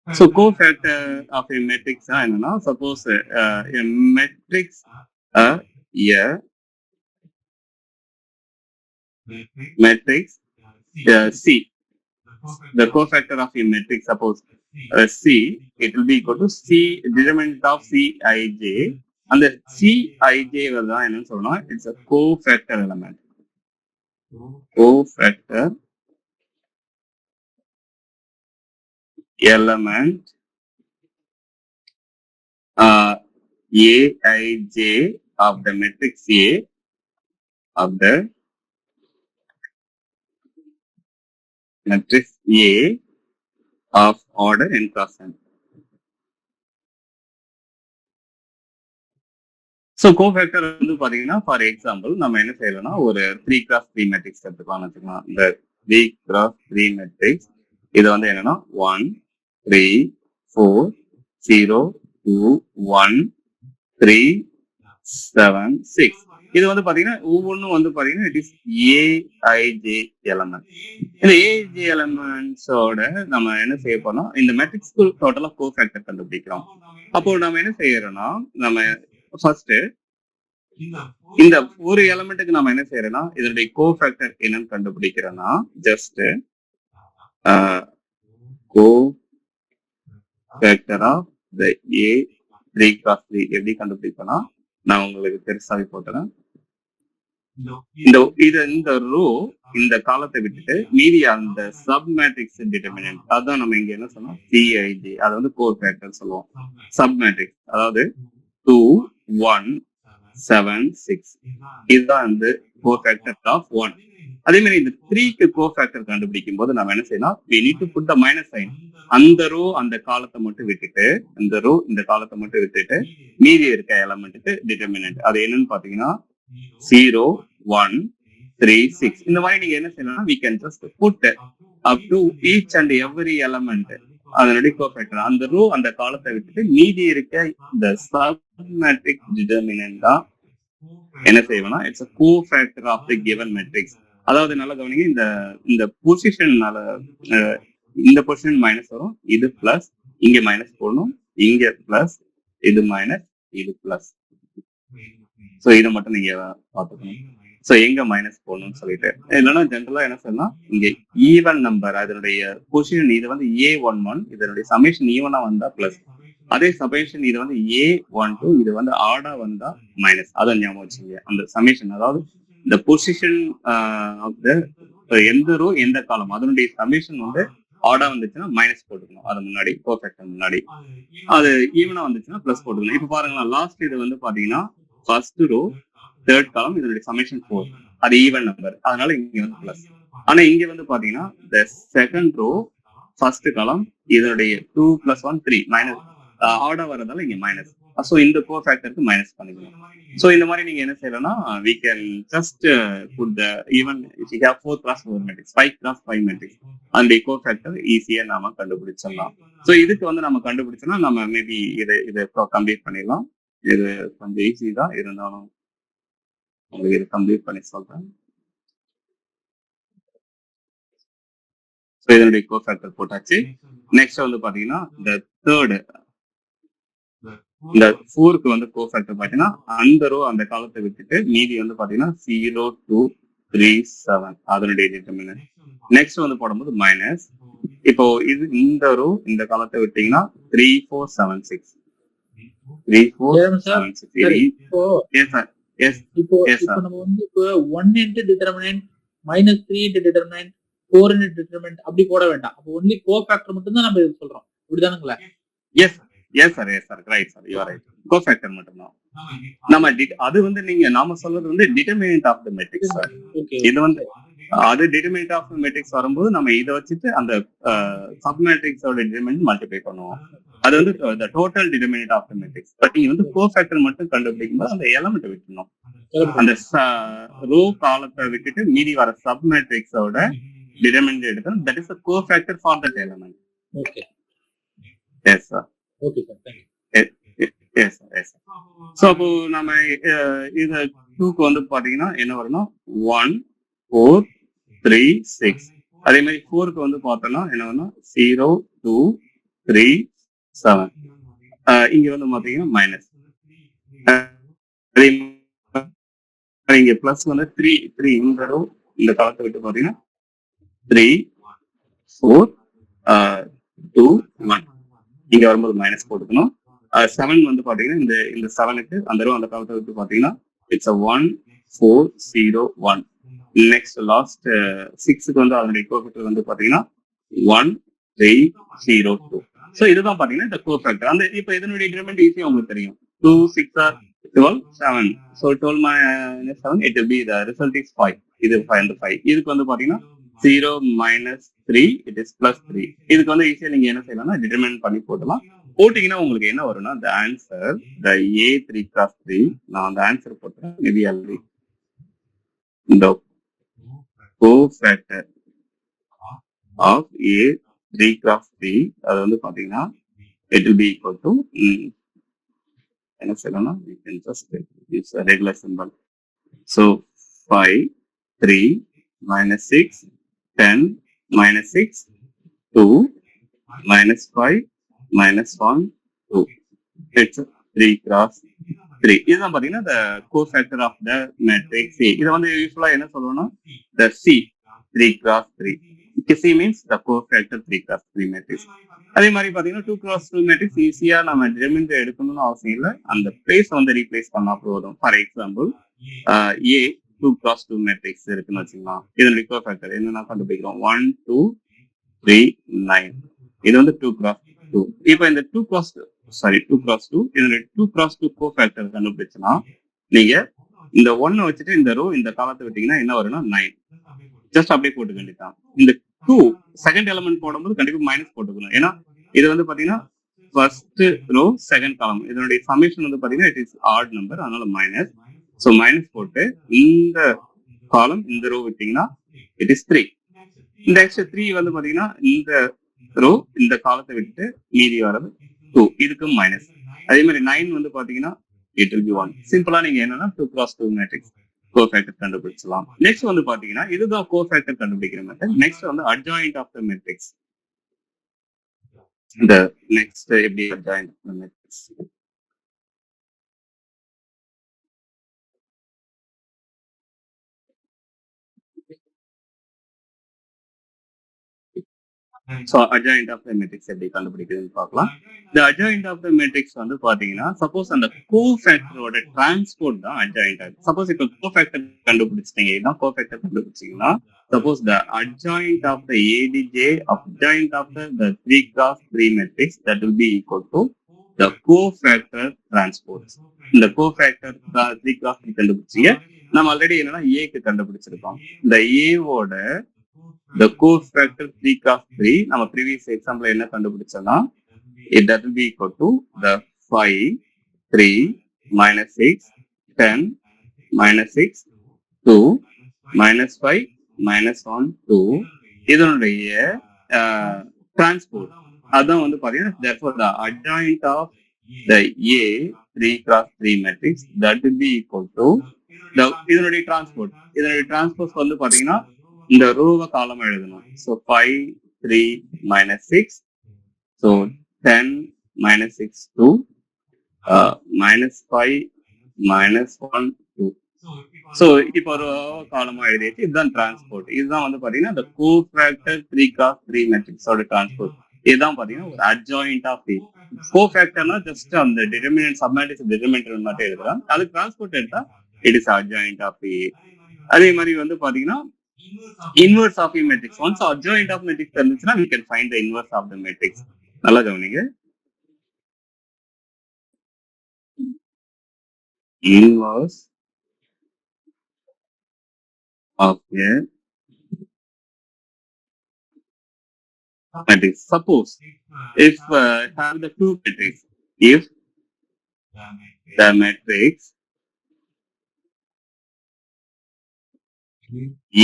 So cofactor of a matrix என்னன்னா, suppose a matrix C, the cofactor of a matrix, suppose C, it will be equal to C, determinant of Cij, and the Cij தான் என்னன்னு சொல்லணும், it's a cofactor element. Cofactor element Aij of the matrix A of the matrix A of order n cross n. So cofactor வந்து பாத்தீங்கன்னா, for example நம்ம என்ன செய்யலாம்னா, ஒரு 3x3 matrix எடுத்துக்கலாம் வச்சுக்கலாம். இந்த 3x3 மேட்ரிக்ஸ் இது வந்து என்னன்னா 1 3 4 0 2 1 3 7 6. இது வந்து பாத்தீங்கன்னா ஒவ்வொன்றும் வந்து பாத்தீங்கன்னா இட் இஸ் ஏஐஜே எலமெண்ட். இந்த ஏஐஜே எலமெண்ட்ஸோட நம்ம என்ன செய்ய போறோம், இந்த மேட்ரிக்ஸ்க்கு டோட்டலா கோஃபேக்டர் கண்டுபிடிக்கிறோம். அப்போ நம்ம என்ன செய்யறோம்னா, நம்ம ஃபர்ஸ்ட் இந்த ஒரு எலமெண்ட்டுக்கு நம்ம என்ன செய்யறோம்னா, இதனுடைய கோஃபேக்டர் என்னன்னு கண்டுபிடிக்கிறோம்னா, just cofactor of the A 3x3 எப்படி கண்டுபிடிப்போம்னா, நான் உங்களுக்கு பெருசாவே போட்டுறேன். இந்த ரோ இந்த காலத்தை விட்டுட்டு மீதி அந்த சப் மேட்ரிக்ஸ் டிட்டர்மினன்ட், அதான் நம்ம இங்க என்ன சொன்னோம், Cij, அதை வந்து கோஃபேக்டர் சொல்லுவோம். சப் மேட்ரிக்ஸ் அதாவது 2 1 7 6, இதுதான் வந்து கோஃபேக்டர் ஆஃப் 1. அதே மாதிரி இந்த 3க்கு கோஃபேக்டர் கண்டுபிடிக்கும் போது நம்ம என்ன செய்யணும், we need to put the minus sign. அந்த ரோ அந்த காலத்தை மட்டும் விட்டுட்டு, இந்த ரோ இந்த காலத்தை மட்டும் விட்டுட்டு மீதி இருக்க எலமெண்ட்டுக்கு டிட்டர்மினன்ட் அது என்னன்னு பாத்தீங்கன்னா 0 1 3 6. இந்த மாதிரி நீங்க என்ன செய்யணும்னா, we can just put up to each and every element அதனுடைய கோஃபேக்டர், அந்த ரோ அந்த காலத்தை விட்டுட்டு மீதி இருக்க இந்த சப் மேட்ரிக்ஸ் டிட்டர்மினன்ட் தான் என்ன செய்வோம்னா, it's a cofactor of the given matrix. அதாவது நல்லா கவனிங்க, இந்த பொசிஷன்னால இந்த பொசிஷன் மைனஸ் வரும், இது பிளஸ், இங்க மைனஸ் போடணும், இங்க பிளஸ், இது மைனஸ், இது பிளஸ். சோ இதை மட்டும் நீங்க பாத்துக்கணும். சோ எங்க மைனஸ் போடணும்னு சொல்லிட்டு, இல்லைன்னா ஜென்ரலா என்ன சொல்லலாம், இங்க ஈவன் நம்பர் அதனுடைய பொசிஷன் இது வந்து A11, இதனுடைய சமேஷன் ஈவனா வந்தா பிளஸ், அதே சமேஷன் இது வந்து A12 இது வந்து ஆடா வந்தா மைனஸ், அதை ஞாபகம் வச்சுங்க. அந்த சமேஷன் அதாவது இந்த பொசிஷன் ஆஃப் த எந்த ரோ எந்த காலம் அதனுடைய சமேஷன் வந்து ஆடா வந்துச்சுன்னா மைனஸ் போட்டுக்கணும், அது முன்னாடி பெர்ஃபெக்ட் முன்னாடி. அது ஈவனா வந்துச்சுன்னா பிளஸ் போட்டுக்கணும். இப்ப பாருங்களேன், லாஸ்ட் இது வந்து பாத்தீங்கன்னா ஃபர்ஸ்ட் ரோ தேர்ட் காலம் இதனுடைய சமேஷன் 4, அது ஈவன் நம்பர், அதனால இங்க வந்து பிளஸ். ஆனா இங்க வந்து பாத்தீங்கன்னா the செகண்ட் ரோ ஃபர்ஸ்ட் காலம் இதனுடைய 2 + 1 3 மைனஸ் ஆர்டர் வரதால இங்க மைனஸ். ஸோ இந்த கோஃபேக்டருக்கு மைனஸ் பண்ணிக்கணும். ஸோ இந்த மாதிரி நீங்க என்ன செய்யலாம்னா we can just put the even if you have 4x4 matrix 5x5 matrix அந்த கோஃபேக்டர் ஈஸியா நாம கண்டுபிடிச்சிடலாம். ஸோ இதுக்கு வந்து நம்ம கண்டுபிடிச்சோம்னா நம்ம மேபி இதை கம்ப்ளீட் பண்ணிடலாம். இது கொஞ்சம் ஈஸி தான், இருந்தாலும் உங்களுக்கு இது கம்ப்ளீட் பண்ணி சொல்றேன். ஸோ இதனுடைய கோஃபேக்டர் போட்டாச்சு. நெக்ஸ்ட் வந்து பாத்தீங்கன்னா இந்த தேர்டு இந்த 4க்கு வந்து கோஃபேக்டர் பாத்தீங்கன்னா அந்த ரோ அந்த காலத்தை விட்டுட்டு மீதி வந்து பாத்தீங்கன்னா 0 2 3 7 அதனுடைய டிட்டர்மினன்ட். நெக்ஸ்ட் வந்து போடும்போது மைனஸ். இப்போ இது இந்த ரோ இந்த காலத்தை விட்டீங்கன்னா 3 4 7 6 3 4 7 6. எஸ் சார், எஸ் இப்போ எஸ் சார். நம்ம வந்து இப்போ 1 into determinant -3 into determinant 4 into determinant அப்படி போட வேண்டாம். அப்போ ஒன்லி கோஃபேக்டர் மட்டும் தான் நம்ம இது சொல்றோம், அப்படிதானுங்களா? Yes yes sir, yes sir, right sir, you are right. Cofactor மட்டும் தான் நம்ம அது வந்து நாம சொல்றது வந்து determinant of the matrix sir. இது வந்து அது டிட்டர்மினன்ட் ஆஃப் த மெட்ரிக்ஸ் வரும்போது நம்ம இதை வச்சுட்டு அந்த சப் மேட்ரிக்ஸோட டிட்டர்மினன்ட் மல்டிப்ளை பண்ணுவோம். அது வந்து total determinant of the matrix. But நீங்க வந்து கோஃபேக்டர் மட்டும் கண்டுபிடிக்கும் போது அந்த எலமெண்ட் விட்டுணும். அந்த ரோ காலத்தை விட்டுட்டு மீதி வர சப் மேட்ரிக்ஸோட டிட்டர்மினன்ட் எடுக்கணும். That is the cofactor for that element. Okay, yes sir. Okay sir, thank you. So அப்போ நம்ம இது 2க்கு வந்து பாத்தீங்கன்னா என்ன வரும்னா 1 4 3 6. அதே மாதிரி 4க்கு வந்து பார்த்தோம்னா என்ன வரும்னா 0 2 3 7. இங்க வந்து பாத்தீங்கன்னா மைனஸ். அதே மாதிரி இங்க பிளஸ் வந்து 3 3 இந்த ரோ இந்த காலத்தை விட்டு பாத்தீங்கன்னா 3 4 2 1 இங்க வரும்போது மைனஸ் போட்டுக்கணும். 7 வந்து பாத்தீங்கன்னா இந்த 7க்கு அந்த ரோ அந்த காலத்தை விட்டு பாத்தீங்கன்னா இட்ஸ் 1 4 0 1. நெக்ஸ்ட் லாஸ்ட் 6க்கு வந்து அதனுடைய கோஃபேக்டர் வந்து பாத்தீங்கன்னா 1 3 0 2. ஸோ இதுதான் பாத்தீங்கன்னா இந்த கோஃபேக்டர். அந்த இப்போ இதனுடைய டிட்டர்மினன்ட் ஈஸியா உங்களுக்கு தெரியும். 2 6 are 12 7. So 12 minus 7 it will be the result is 5. இது 5 and 5. இதுக்கு வந்து பாத்தீங்கன்னா 0 - 3 it is +3. இதுக்கு வந்து ஈஸியா நீங்க என்ன செய்யலாம்னா டிட்டர்மினன்ட் பண்ணி போடலாம். போட்டீங்கன்னா உங்களுக்கு என்ன வரும்னா the answer the A3 × 3. நான் அந்த ஆன்சர் போட்டேன். Maybe already the cofactor of A3 × 3 அது வந்து பாத்தீங்கன்னா it will be equal to என்ன சொல்லணும்னா we can just use a regular symbol. So 5 3 -6 10 -6 2 -5 -1 2. It's 3 × 3. இதுதான் பாத்தீங்கன்னா the cofactor of the matrix C. இதை வந்து யூஸ்வலா என்ன சொல்லுவோம்னா the C 3 × 3. C means the cofactor 3 × 3 matrix. அதே மாதிரி பாத்தீங்கன்னா 2 × 2 மேட்ரிக்ஸ் ஈஸியா நம்ம டிட்டர்மினன்ட் எடுக்கணும்னு அவசியம் இல்லை. அந்த பிளேஸ் வந்து ரீப்ளேஸ் பண்ணா போதும். ஃபார் எக்ஸாம்பிள் A 2 × 2 மேட்ரிக்ஸ் இருக்குன்னு வச்சுக்கலாம். இதனுடைய கோஃபேக்டர் என்னன்னா கண்டுபிடிக்கிறோம் 1 2 3 9. இது வந்து 2 × 2. இப்போ இந்த 2 × 2 இதனுடைய 2 × 2 கோஃபேக்டர் கண்டுபிடிச்சுன்னா நீங்க இந்த 1 வச்சுட்டு இந்த ரோ இந்த காலத்தை விட்டீங்கன்னா என்ன வரும்னா 9. ஜஸ்ட் அப்படியே போட்டுக்க வேண்டியதான். இந்த 2 செகண்ட் எலிமெண்ட் போடும்போது கண்டிப்பா மைனஸ் போட்டுக்கணும். ஏன்னா இது வந்து பாத்தீங்கன்னா ஃபர்ஸ்ட் ரோ செகண்ட் காலம் இதனுடைய சமேஷன் வந்து பாத்தீங்கன்னா இட் இஸ் ஆட் நம்பர், அதனால மைனஸ். ஸோ மைனஸ் போட்டு இந்த காலம் இந்த ரோ விட்டீங்கன்னா இட் இஸ் 3. இந்த எக்ஸ்ட்ரா 3 வந்து பாத்தீங்கன்னா இந்த ரோ இந்த காலத்தை விட்டு மீதி வர்றது 2, இதுக்கும் மைனஸ். அதே மாதிரி 9 வந்து பாத்தீங்கன்னா இட் வில் பி 1. சிம்பிளா நீங்க என்னன்னா 2 × 2 மேட்ரிக்ஸ் கோஃபேக்டர் கண்டுபிடிச்சலாம். நெக்ஸ்ட் வந்து பாத்தீங்கன்னா இதுதான் கோஃபேக்டர் கண்டுபிடிக்கிற மெத்தட். நெக்ஸ்ட் வந்து அட்ஜாயிண்ட் ஆஃப் த மேட்ரிக்ஸ். இந்த நெக்ஸ்ட் எப்படி adjoint of the matrix so adjoint of the matrix எப்படி கண்டுபிடிக்குதுன்னு பார்க்கலாம். இந்த அட்ஜாயிண்ட் ஆஃப் த மெட்ரிக்ஸ் வந்து பாத்தீங்கன்னா சப்போஸ் அந்த கோஃபேக்டரோட டிரான்ஸ்போர்ட் தான் அட்ஜாயிண்ட் ஆகுது. சப்போஸ் இப்போ கோஃபேக்டர் கண்டுபிடிச்சிட்டீங்க, இதுதான் cofactor கண்டுபிடிச்சீங்கன்னா suppose the adjoint of the ADJ adjoint of the 3 cross 3 matrix that will be equal to the cofactor transpose. இந்த cofactor 3 cross 3 கண்டுபிடிச்சீங்க. நம்ம ஆல்ரெடி என்னன்னா ஏக்கு கண்டுபிடிச்சிருக்கோம். இந்த ஏவோட the cofactor 3 cross 3 நம்ம previous example என்ன கண்டுபிடிச்சோம்னா that will be equal to the 5 3 minus 6 10 minus 6 2 minus 5 minus 1 2 இதனுடைய டிரான்ஸ்போர்ட் அதான் வந்து பாத்தீங்கன்னா therefore the adjoint of the A 3 cross 3 matrix that will be equal to the இதனுடைய டிரான்ஸ்போர்ட் வந்து பாத்தீங்கன்னா இந்த ரோவை காலமா எழுதணும். So 5 3 minus 6 so 10 minus 6 2 minus 5 minus 1 2. So இப்போ ஒரு காலமா எழுதிட்டு இதுதான் டிரான்ஸ்போர்ட். இதுதான் வந்து பாத்தீங்கன்னா இந்த கோஃபேக்டர் 3 cross 3 மேட்ரிக்ஸோட டிரான்ஸ்போர்ட். இதுதான் பாத்தீங்கன்னா ஒரு அட்ஜாயிண்ட் ஆஃப் ஏ. கோஃபேக்டர்னா ஜஸ்ட் அந்த டிட்டர்மினன்ட் சப்மேட்ரிக்ஸ் டிட்டர்மினன்ட் மட்டும் எழுதுறாங்க. அதுக்கு டிரான்ஸ்போர்ட் எடுத்தா it is adjoint of A. அதே மாதிரி வந்து பாத்தீங்கன்னா inverse of a matrix. Once adjoint of matrix இருந்துச்சுன்னா we can find the inverse of the matrix. நல்லா கவனிங்க. inverse of a matrix. Suppose if have the two matrix, if the matrix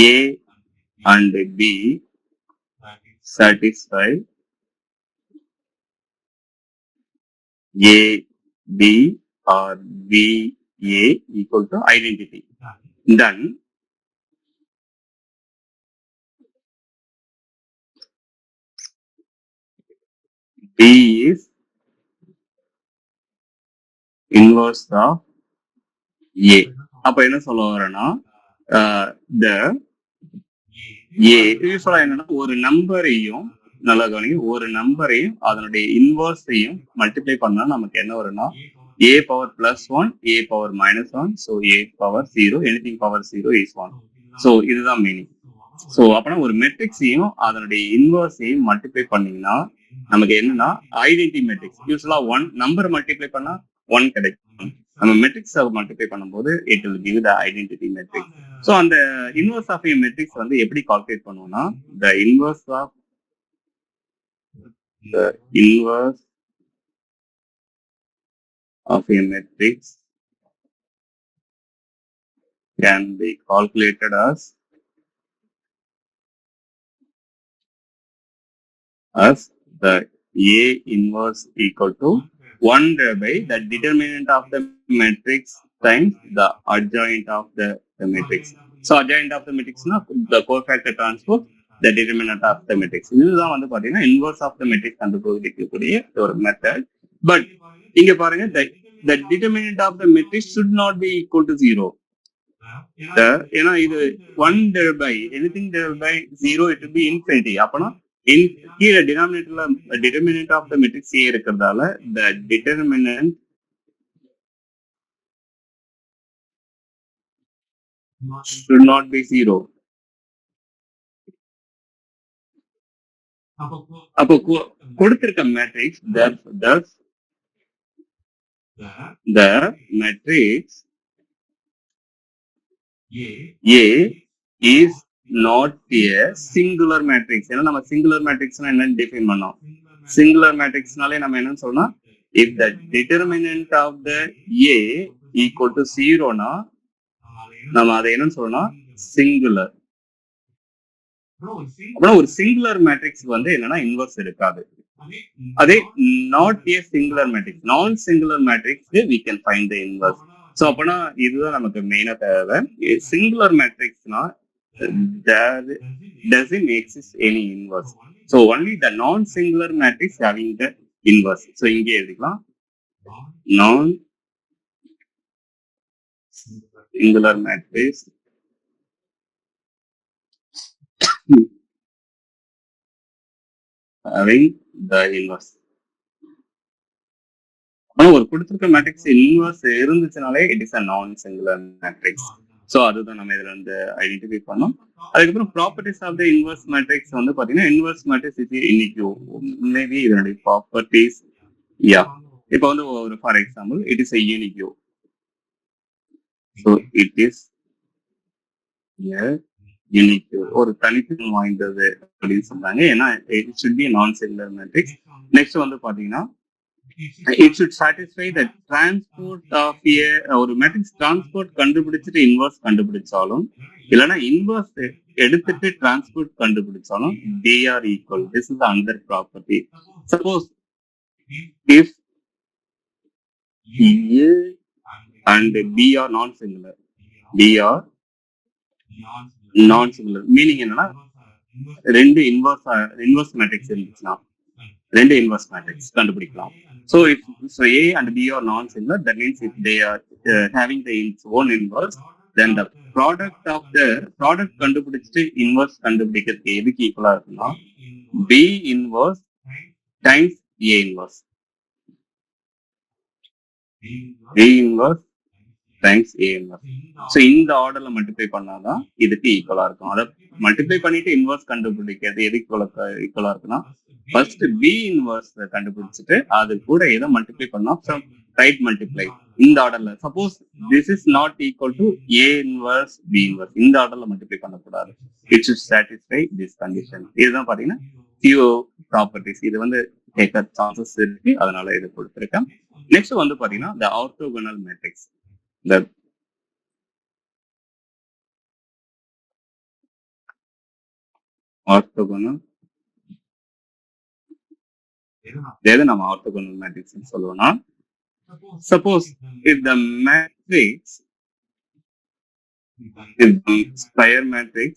A and B satisfy A B or B A equal to identity, then B is inverse of A. அப்ப என்ன சொல்ல வரேன்னா the A யூஸ்வலா என்னன்னா ஒரு நம்பரையும் நல்லா கவனிங்க, ஒரு நம்பரையும் அதனுடைய இன்வர்ஸையும் மல்டிப்ளை பண்ணா நமக்கு என்ன வரும்னா A power plus 1 A power minus 1 so A power 0 anything power 0 is 1. so இதுதான் மீனிங். சோ அப்பனா ஒரு மெட்ரிக்ஸையும் அதனுடைய இன்வர்ஸையும் மல்டிப்ளை பண்ணீங்கன்னா நமக்கு என்னன்னா ஐடென்டி மெட்ரிக்ஸ். யூஸ்வலா 1 நம்பர் மல்டிப்ளை பண்ணா 1 கிடைக்கும். நம்ம மெட்ரிக்ஸ் மல்டிப்ளை பண்ணும்போது it will give the identity matrix. So அந்த இன்வர்ஸ் ஆஃப் a மெட்ரிக்ஸ் வந்து எப்படி கால்குலேட் பண்ணுவோம்னா the inverse of a matrix can be calculated as the A inverse equal to 1 by the determinant of the matrix times the adjoint of the matrix. So adjoint of the matrix na the cofactor transpose the determinant of the matrix. இதுதான் வந்து பாத்தீங்கன்னா inverse of the matrix கண்டுபிடிக்கக்கூடிய ஒரு method. But இங்க பாருங்க the determinant of the matrix should not be equal to 0. ஏன்னா இது 1 by anything by 0 it will be infinity. அப்பனா கீழே டினாமினேட்டர்ல டிட்டர்மினன்ட் ஆஃப் த மெட்ரிக்ஸ் ஏ இருக்கிறதால த டிட்டர்மினன்ட் should not be 0. அப்போ கொடுத்திருக்க matrix the matrix A is not a singular matrix. ஏன்னா நம்ம singular மேட்ரிக்ஸ்னா என்னன்னு டிஃபைன் பண்ணோம். சிங்குலர் மேட்ரிக்ஸ்னாலே நம்ம என்னன்னு சொல்லணும், if the determinant of the A equal to 0 னா நம்ம அதை என்னன்னு சொல்லணும் சிங்குலர். அப்புறம் ஒரு சிங்குலர் மேட்ரிக்ஸ் வந்து என்னன்னா இன்வர்ஸ் இருக்காது. அதே not a singular matrix, non singular matrix we can find the inverse. So அப்பனா இதுதான் நமக்கு மெயினா தேவை. சிங்குலர் மேட்ரிக்ஸ்னா there doesn't exist any inverse. So only the non-singular matrix having the inverse. So இங்கே எழுதிக்கலாம் non-singular matrix having the inverse. ஆனா ஒரு கொடுத்திருக்க மேட்ரிக்ஸ் இன்வர்ஸ் இருந்துச்சுனாலே it is a non singular matrix. So அதுதான் நம்ம இதுல வந்து ஐடென்டிஃபை பண்ணோம். அதுக்கப்புறம் properties of the inverse matrix வந்து பாத்தீங்கன்னா இன்வர்ஸ் மேட்ரிக்ஸ் இது இன்னைக்கு மேபி இதனுடைய ப்ராப்பர்ட்டிஸ் யா இப்போ வந்து ஒரு for example it is a unique. So it is unique ஒரு தனித்துவம் வாய்ந்தது அப்படின்னு சொல்றாங்க. ஏன்னா இட் ஷுட் பி நான் சிங்குலர் மேட்ரிக்ஸ். நெக்ஸ்ட் வந்து பாத்தீங்கன்னா it should satisfy the transport of a ஒரு மேட்ரிக்ஸ் டிரான்ஸ்போர்ட் கண்டுபிடிச்சிட்டு இன்வர்ஸ் கண்டுபிடிச்சாலும் இல்லைன்னா இன்வர்ஸ் எடுத்துட்டு transport கண்டுபிடிச்சாலும் they are equal. This is another property. Suppose if A and B are non-singular, B are non-singular meaning என்னன்னா ரெண்டு inverse matrix இருந்துச்சுன்னா ரெண்டு inverse matrix கண்டுபிடிக்கலாம். So if A and B are non-singular, that means if they are having its own inverse, then the product of the product கண்டுபிடிச்சிட்டு inverse கண்டுபிடிக்கிறதுக்கு எதுக்கு ஈக்குவலா இருக்குன்னா B inverse times A inverse. B inverse times A inverse. So இந்த ஆர்டர்ல multiply பண்ணாதான் இதுக்கு ஈக்குவலா இருக்கும். அதை மல்டிப்ளை பண்ணிட்டு இன்வர்ஸ் கண்டுபிடிக்கிறது எதுக்கு ஈக்குவலா இருக்குன்னா ஃபர்ஸ்ட் பி இன்வர்ஸ் கண்டுபிடிச்சிட்டு அது கூட எதை மல்டிப்ளை பண்ணா ரைட் மல்டிப்ளை இந்த ஆர்டர்ல. Suppose this is not equal to A inverse B inverse இந்த ஆர்டர்ல மல்டிப்ளை பண்ணக்கூடாது. It should satisfy this condition. இதுதான் பாத்தீங்கன்னா ஃபியூ ப்ராப்பர்ட்டிஸ். இது வந்து கேட்க சான்சஸ் இருக்கு, அதனால இது கொடுத்துருக்கேன். நெக்ஸ்ட் வந்து பாத்தீங்கன்னா த ஆர்த்தோகோனல் மேட்ரிக்ஸ். த ஆர்த்தோகோனல் எது நம்ம ஆர்த்தோகோனல் மேட்ரிக்ஸ் சொல்லுவோம்னா suppose if the matrix is the square matrix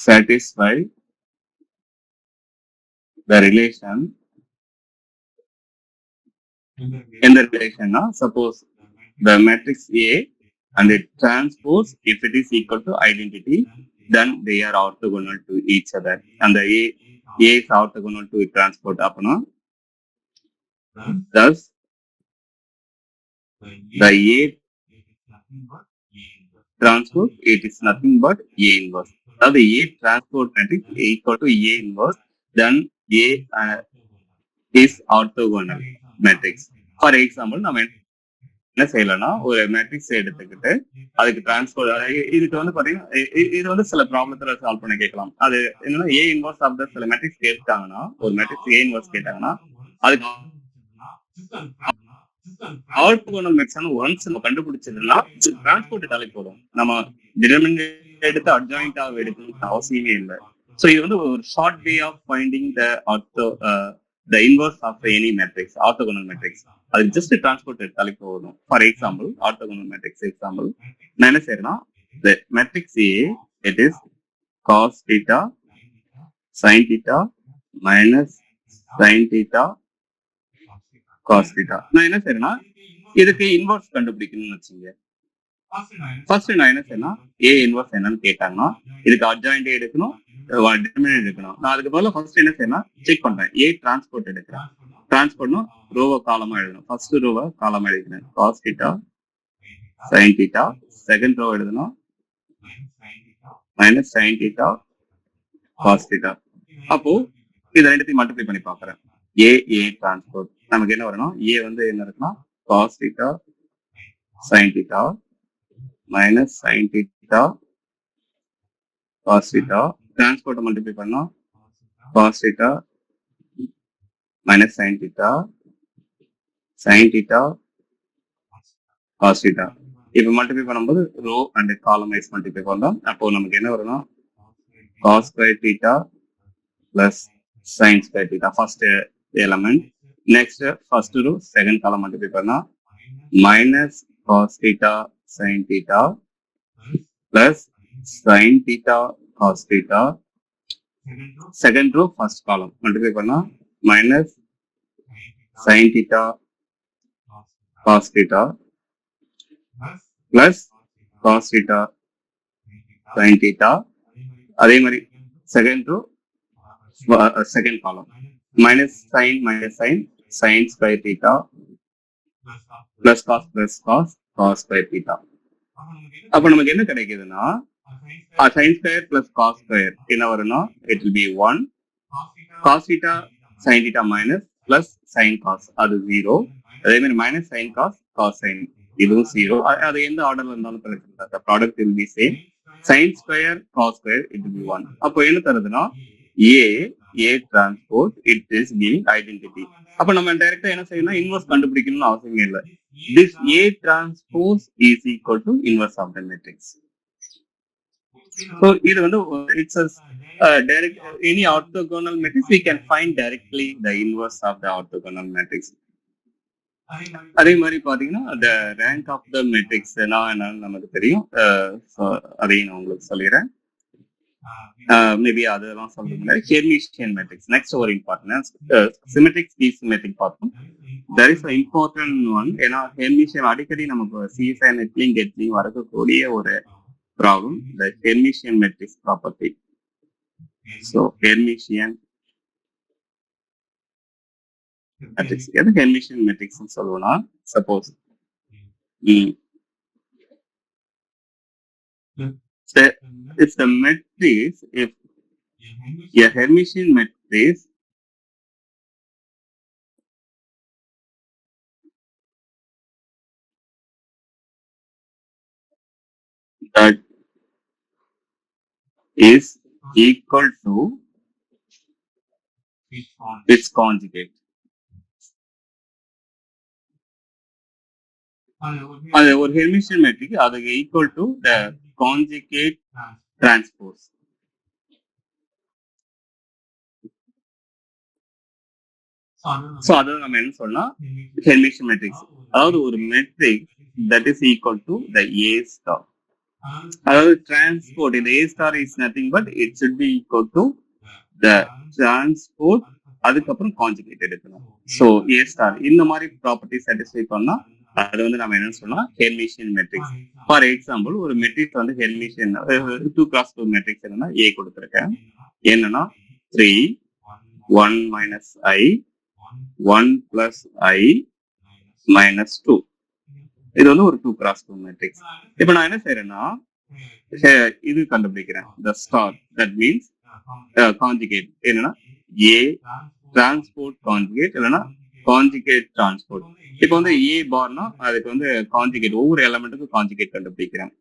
satisfy the relation in the relation now suppose the matrix A and it transpose if it is equal to identity, then they are orthogonal to each other. And the A is orthogonal to transport apna. Thus, the A transport it is nothing but A inverse. Now the A transport matrix equal to A inverse, then A is orthogonal matrix. For example, now என்ன செய்யலன்னா ஒரு matrix எடுத்துக்கிட்டு அதுக்கு transport இதுக்கு வந்து பாத்தீங்கன்னா இது வந்து சில ப்ராப்ளத்துல சால்வ் பண்ண கேட்கலாம். அது என்னன்னா ஏ இன்வர்ஸ் ஆஃப் த சில மேட்ரிக்ஸ் கேட்டாங்கன்னா ஒரு மேட்ரிக்ஸ் ஏ இன்வர்ஸ் கேட்டாங்கன்னா அதுக்கு ஆர்த்தோகோனல் மேட்ரிக்ஸ் ஒன்ஸ் நம்ம கண்டுபிடிச்சதுன்னா டிரான்ஸ்போர்ட் டாலே போதும். நம்ம டிட்டர்மினன்ட் எடுத்து அட்ஜாயிண்டா எடுக்கணும்னு அவசியமே இல்லை. ஸோ இது வந்து ஒரு short way of finding the inverse of any matrix, orthogonal matrix. அது just transport எடுத்தாலே போதும். For example, orthogonal matrix example, நான் என்ன செய்யறேன்னா the matrix A, it is cos theta, sin theta, minus sin theta, cos theta. நான் என்ன செய்யறேன்னா இதுக்கு inverse கண்டுபிடிக்கணும்னு வச்சுங்க. First நான் என்ன செய்யறேன்னா A இன்வர்ஸ் என்னன்னு கேட்டாங்கன்னா இதுக்கு அட்ஜாயிண்ட் எடுக்கணும், டிட்டர்மினன்ட் எடுக்கணும். நான் அதுக்கு பதிலா ஃபர்ஸ்ட் என்ன செய்யணும் செக் பண்றேன். ஏ டிரான்ஸ்போர்ட் எடுக்கிறேன். டிரான்ஸ்போர்ட்னா ரோவை காலமா எழுதணும். ஃபர்ஸ்ட் ரோவை காலமா எழுதிக்கிறேன். Cos theta sine theta. Second row எழுதணும் minus sine theta cos theta. அப்போ இது ரெண்டுத்தையும் மல்டிப்ளை பண்ணி பாக்குறேன். ஏ டிரான்ஸ்போர்ட் நமக்கு என்ன வரணும்? ஏ வந்து என்ன இருக்குன்னா cos theta sine theta minus sine theta cos theta. Transport multiply பண்ணா cos theta minus sin theta cos theta. இப்ப மல்டிப்ளை பண்ணும்போது row and column wise multiply பண்ணலாம். அப்போ நமக்கு என்ன வரும்னா cos square theta plus sin square theta first element. Next first row second column multiply பண்ணா minus cos theta sin theta plus sin theta cos theta. Second row first column multiply பண்ணா minus sin theta cos theta plus cos theta sin theta. அதே மாதிரி second row second column minus sin sin square theta plus cos square theta. அப்ப நமக்கு என்ன கிடைக்குதுன்னா sin square plus cos square என்ன வரும்னா it will be 1 cos theta sin theta minus plus sin cos அது 0. அதே மாதிரி minus sin cos sin இதுவும் 0. அது எந்த ஆர்டர்ல இருந்தாலும் பிரச்சனை இல்லை. The product will be same. Sin square cos square it will be 1. அப்போ என்ன தருதுன்னா A transpose it is giving identity. அப்ப நம்ம டைரக்டா என்ன செய்யணும், இன்வெர்ஸ் கண்டுபிடிக்கணும்னு அவசியம் இல்லை. This A transpose is equal to inverse of the matrix. So இது வந்து it's a direct any orthogonal matrix we can find directly the inverse of the orthogonal matrix. அதே மாதிரி பாத்தீங்கன்னா the rank of the matrix என்னன்னு நமக்கு தெரியும். அதையும் நான் உங்களுக்கு சொல்லிடுறேன். மேபி அதெல்லாம் சொல்றதுல ஹெர்மிஷியன் மேட்ரிக்ஸ் நெக்ஸ்ட் ஒரு இம்பார்ட்டன்ட் சிமெட்ரிக் சிமெட்ரிக் பார்த்தோம். there is an important one. ஏன்னா ஹெர்மிஷியன் அடிக்கடி நமக்கு சிஎஸ்ஐ நெட்லிங் கெட்லிங் வரக்கூடிய ஒரு problem the Hermitian matrix property. So Hermitian matrix எது ஹெர்மிஷியன் மேட்ரிக்ஸ் சொல்லுவோம்னா suppose if the matrix, if a Hermitian matrix that is equal to its conjugate. அது ஒரு ஹெர்மிஷியன் மேட்ரிக்ஸ் அதுக்கு equal to the conjugate transpose. So அதாவது நம்ம என்ன சொல்லலாம் Hermitian matrix, அதாவது ஒரு matrix that is equal to the A star. அதாவது டிரான்ஸ்போர்ட் இந்த A star is nothing but it should be equal to the transpose அதுக்கப்புறம் கான்ஜுகேட் எடுக்கணும். சோ ஏ ஸ்டார் இந்த மாதிரி ப்ராப்பர்ட்டி சாட்டிஸ்ஃபை பண்ணா அது வந்து நம்ம என்ன சொல்லலாம் ஹெர்மிஷியன் மேட்ரிக்ஸ். ஃபார் எக்ஸாம்பிள் ஒரு மேட்ரிக்ஸ் வந்து ஹெர்மிஷியன் 2x2 மேட்ரிக்ஸ் என்னன்னா ஏ கொடுத்துருக்கேன். என்னன்னா 3 1 minus I 1 plus I minus 2. இது வந்து ஒரு 2x2 மேட்ரிக்ஸ். இப்ப நான் என்ன செய்யறேன்னா இது கண்டுபிடிக்கிறேன் the star that means conjugate என்னன்னா A transport conjugate இல்லைன்னா கான்ஜுகேட் டிரான்ஸ்போர்ட். இப்போ வந்து ஏ பார்னா அதுக்கு வந்து கான்ஜுகேட் ஒவ்வொரு எலமெண்ட்டுக்கும் கான்ஜுகேட் கண்டுபிடிக்கிறேன்.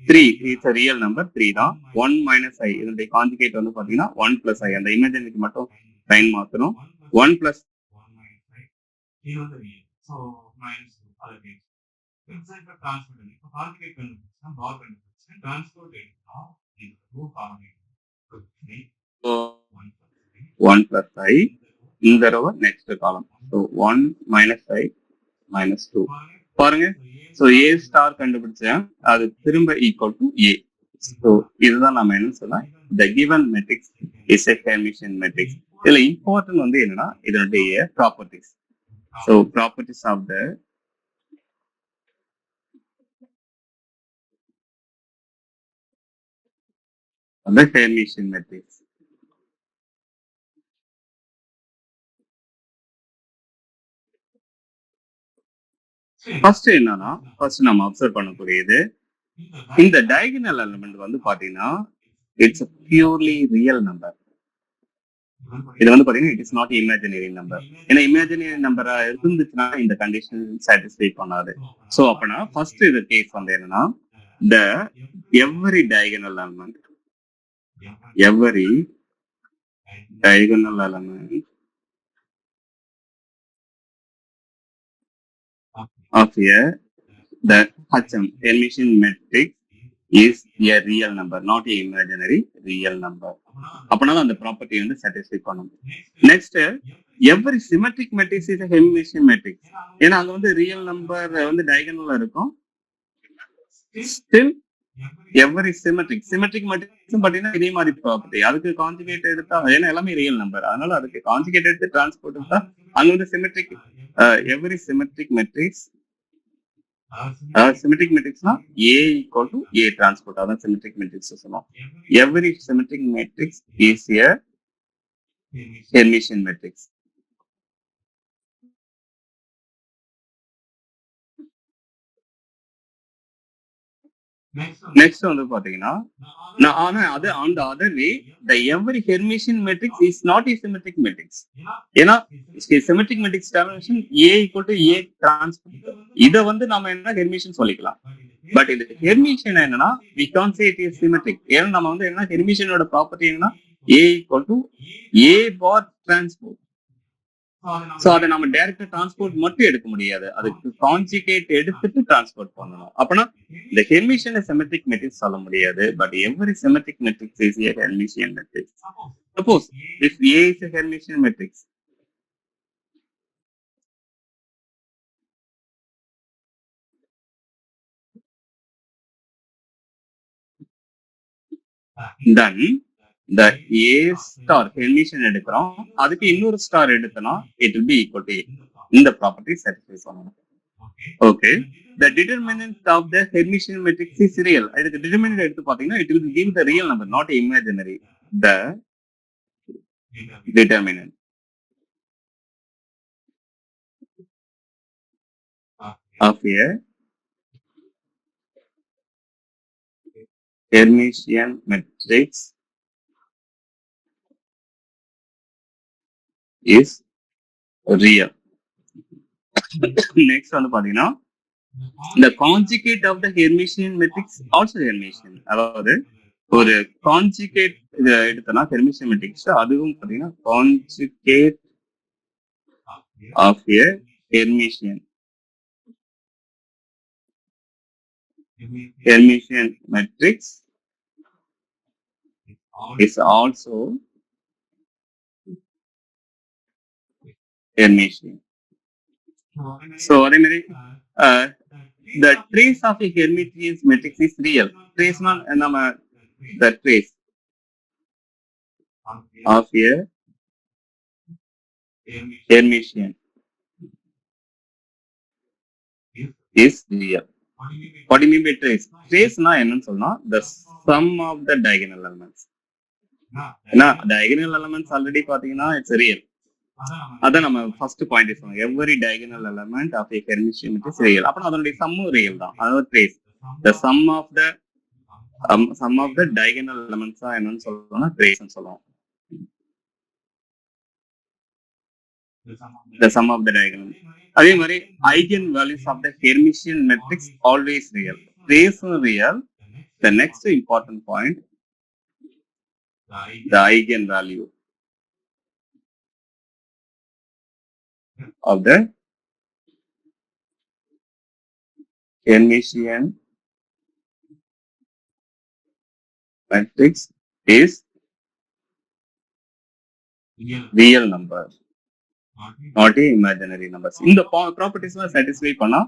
3 இட்ஸ் ரியல் நம்பர் 3 தான். 1 minus I இதனுடைய கான்ஜுகேட் வந்து பாத்தீங்கன்னா 1 plus I அந்த இமேஜினரிக்கு மட்டும் சைன் மாத்தணும். 1 plus I இந்த row next column. So 1 minus I minus 2 பாருங்க. ஸோ ஏ ஸ்டார் கண்டுபிடிச்சேன் அது திரும்ப ஈக்குவல் டு ஏ. ஸோ இதுதான் நம்ம என்ன சொல்லலாம் the given matrix is a Hermitian matrix. இதுல இம்பார்ட்டன்ட் வந்து என்னன்னா இதனுடைய properties. So properties of the Hermitian matrix. First என்னன்னா ஃபர்ஸ்ட் நம்ம அப்சர்வ் பண்ணக்கூடியது இந்த டயகனல் எலிமெண்ட் வந்து பாத்தீங்கன்னா இட்ஸ் பியூர்லி ரியல் நம்பர். இது வந்து பாத்தீங்கன்னா it is not imaginary number. ஏன்னா இமேஜினரி நம்பரா இருந்துச்சுன்னா இந்த கண்டிஷன் சாட்டிஸ்ஃபை பண்ணாது. சோ அப்பனா ஃபர்ஸ்ட் இது கேஸ் வந்து என்னன்னா the every diagonal element of the HM Hermitian matrix is a real number, not a imaginary real number. அப்பனால அந்த ப்ராப்பர்ட்டி வந்து சாட்டிஸ்ஃபை பண்ணும். Next every symmetric matrix is a Hermitian matrix. ஏன்னா அங்க வந்து ரியல் நம்பர் வந்து டயகனலா இருக்கும். Still every symmetric matrix பாத்தீங்கன்னா இதே மாதிரி ப்ராப்பர்ட்டி. அதுக்கு கான்ஜுகேட் எடுத்தா ஏன்னா எல்லாமே ரியல் நம்பர், அதனால அதுக்கு கான்ஜுகேட் எடுத்து டிரான்ஸ்போர்ட் எடுத்தா அங்க வந்து symmetric every symmetric matrix symmetric matrix na A equal to A transpose. That's symmetric matrix. Every symmetric matrix is a Hermitian matrix. Next வந்து பாத்தீங்கன்னா ஆனா அது on the other way the every Hermitian matrix is not a symmetric matrix. ஏன்னா symmetric matrix dimension A equal to A transpose. இத வந்து நாம என்ன Hermitian சொல்லிக்கலாம். பட் இது Hermitian என்னன்னா we can't say it is symmetric. ஏன்னா நம்ம வந்து என்ன Hermitianோட ப்ராப்பர்ட்டி என்னன்னா A equal to A bar transpose. So அதை நம்ம டைரக்டா டிரான்ஸ்போர்ட் மட்டும் எடுக்க முடியாது, அதுக்கு கான்ஜுகேட் எடுத்துட்டு டிரான்ஸ்போர்ட் பண்ணணும். அப்பனா இந்த ஹெர்மிஷியன் சிமெட்ரிக் மேட்ரிக்ஸ் சொல்ல முடியாது. But every symmetric matrix is a Hermitian matrix. Suppose if A is a Hermitian matrix, then the A star Hermitian எடுக்கிறோம், அதுக்கு இன்னொரு ஸ்டார் எடுத்தனா it will be equal to A. இந்த ப்ராப்பர்ட்டி satisfy பண்ணணும். Okay, the determinant of the Hermitian matrix is real. இதுக்கு determinant எடுத்து பாத்தீங்கன்னா it will give the real number, not imaginary. The determinant of a Hermitian matrix is real. Next வந்து பாத்தீங்கன்னா the conjugate of the Hermitian matrix also Hermitian. அதாவது ஒரு conjugate இத எடுத்தனா Hermitian matrix அதுவும் பாத்தீங்கன்னா conjugate of a Hermitian matrix is also Hermitian. So அதே மாதிரி the trace of a Hermitian matrix is real. Trace னா நம்ம the trace of a Hermitian is real. What do you mean by trace? Trace னா என்னன்னு சொன்னா the sum of the diagonal elements. ஏன்னா diagonal elements already பாத்தீங்கன்னா it's real. அதான் நம்ம first point சொன்னோம், every diagonal element of a Hermitian matrix real. அப்ப அதனுடைய சம்மும் ரியல் தான். அதாவது trace the sum of the diagonal elements என்னன்னு சொல்றோம்னா ட்ரேஸ்னு சொல்லுவோம். the sum of the diagonal. அதே மாதிரி eigen values of the Hermitian matrix always real. Trace real. The next important point, the eigen value of the Hermitian matrix is real number, not a imaginary numbers. இந்த properties எல்லாம் satisfy பண்ணா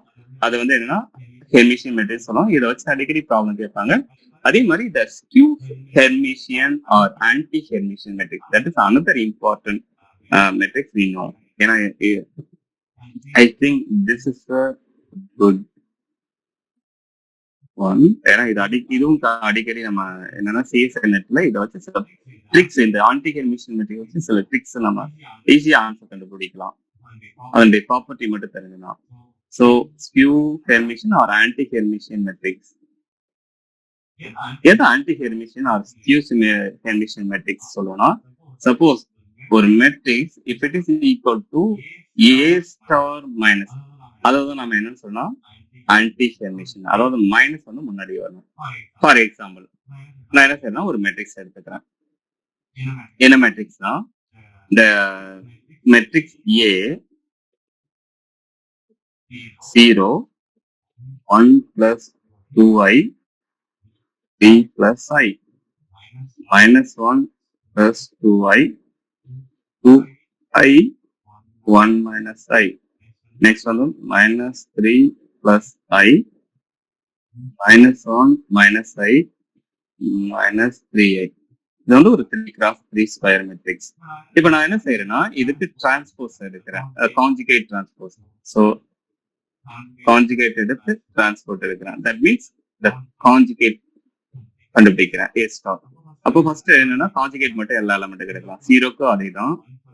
அது வந்து என்னன்னா Hermitian matrix சொல்லுவோம். இதை வச்சு அடிக்கடி ப்ராப்ளம் கேட்பாங்க. அதே மாதிரி the skew Hermitian or anti-Hermitian matrix, that is another important matrix we know. ஏன்னா I think this is a good one. ஏன்னா இதுவும் அடிக்கடி நம்ம என்னன்னா CSNetல இதை வச்சு சில ட்ரிக்ஸ், இந்த ஆன்டி Hermitian matrix வச்சு சில ட்ரிக்ஸ் நம்ம ஈஸியா ஆன்சர் கண்டுபிடிக்கலாம், அதனுடைய ப்ராப்பர்ட்டி மட்டும் தெரிஞ்சுனா. So skew Hermitian or anti-Hermitian matrix, எது anti-Hermitian or skew Hermitian matrix சொல்லுவோம்னா, சப்போஸ் ஒரு metrics if it is equal to A star minus, அதாவது நம்ம என்னன்னு சொன்னா anti-Hermitian, அதாவது மைனஸ் வந்து முன்னாடி வரணும். ஃபார் எக்ஸாம்பிள் நான் என்ன செய்யறேன்னா ஒரு மெட்ரிக்ஸ் எடுத்துக்கிறேன். என்ன மெட்ரிக்ஸ்னா இந்த metrics A 0 1 plus 2i 3 plus I minus 1 plus 2i 2i 1 minus I. Next one minus 3 plus I minus 1 minus I minus 3i. இது வந்து ஒரு 3x3 ஸ்கொயர் மெட்ரிக்ஸ். இப்ப நான் என்ன செய்யறேன்னா இதுக்கு டிரான்ஸ்போஸ் எடுக்கிறேன், கான்ஜுகேட் டிரான்ஸ்போஸ். ஸோ கான்ஜுகேட் எடுத்து டிரான்ஸ்போர்ட் எடுக்கிறேன். தட் மீன்ஸ் the கான்ஜுகேட் கண்டுபிடிக்கிறேன் A ஸ்டார். அப்போ ஃபர்ஸ்ட் என்னன்னா கான்ஜுகேட் மட்டும் எல்லா எலமெண்ட்டும் எடுக்கலாம். 0க்கு அதே தான்.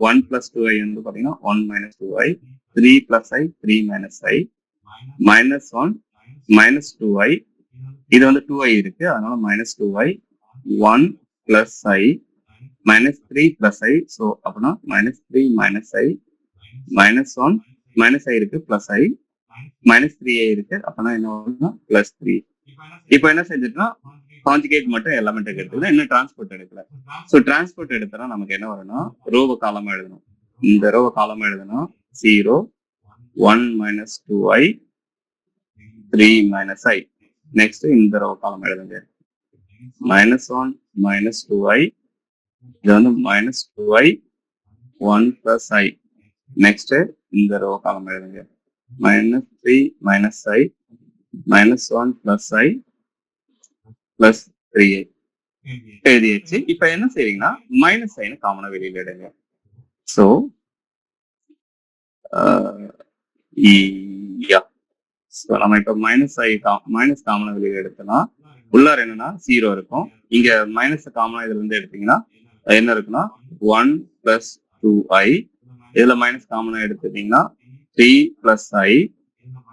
1 + 2i வந்து பாத்தீங்கன்னா 1 - 2i, 3 + i 3 - i, -1 - 2i, இது வந்து 2i இருக்கு, அதனால -2i, 1 + i, -3 + i, ஸோ அப்படின்னா -3 - i, -1 - i இருக்கு, +i, -3i இருக்கு, அப்படின்னா என்ன வரும்னா +3. இப்போ என்ன செஞ்சுட்டுனா கான்ஜுகேட் மட்டும் எலமெண்ட் எடுத்துக்கலாம், இன்னும் டிரான்ஸ்போர்ட் எடுக்கல. ஸோ டிரான்ஸ்போர்ட் எடுத்தா நமக்கு என்ன வரும்னா ரோவை காலமா எழுதணும். இந்த ரோவை காலமா எழுதுனா 0, 1 - 2i, 3 - i. நெக்ஸ்ட் இந்த ரோவை காலம் எழுதுங்க. -1 - 2i, இது வந்து -2i, 1 + i. நெக்ஸ்ட் இந்த ரோவை காலம் எழுதுங்க. -3 - i, -1 + i, +3i எழுதியாச்சு. இப்ப என்ன செய்வீங்கன்னா -i காமனா வெளியில எடுங்க. ஸோ நம்ம இப்ப -i காமனா வெளியில எடுத்தோம்னா உள்ளார என்னன்னா 0 இருக்கும். இங்க மைனஸ் காமனா இதுல இருந்து எடுத்தீங்கன்னா என்ன இருக்குன்னா 1 + 2i, இதுல மைனஸ் காமனா எடுத்துட்டீங்கன்னா 3 + i,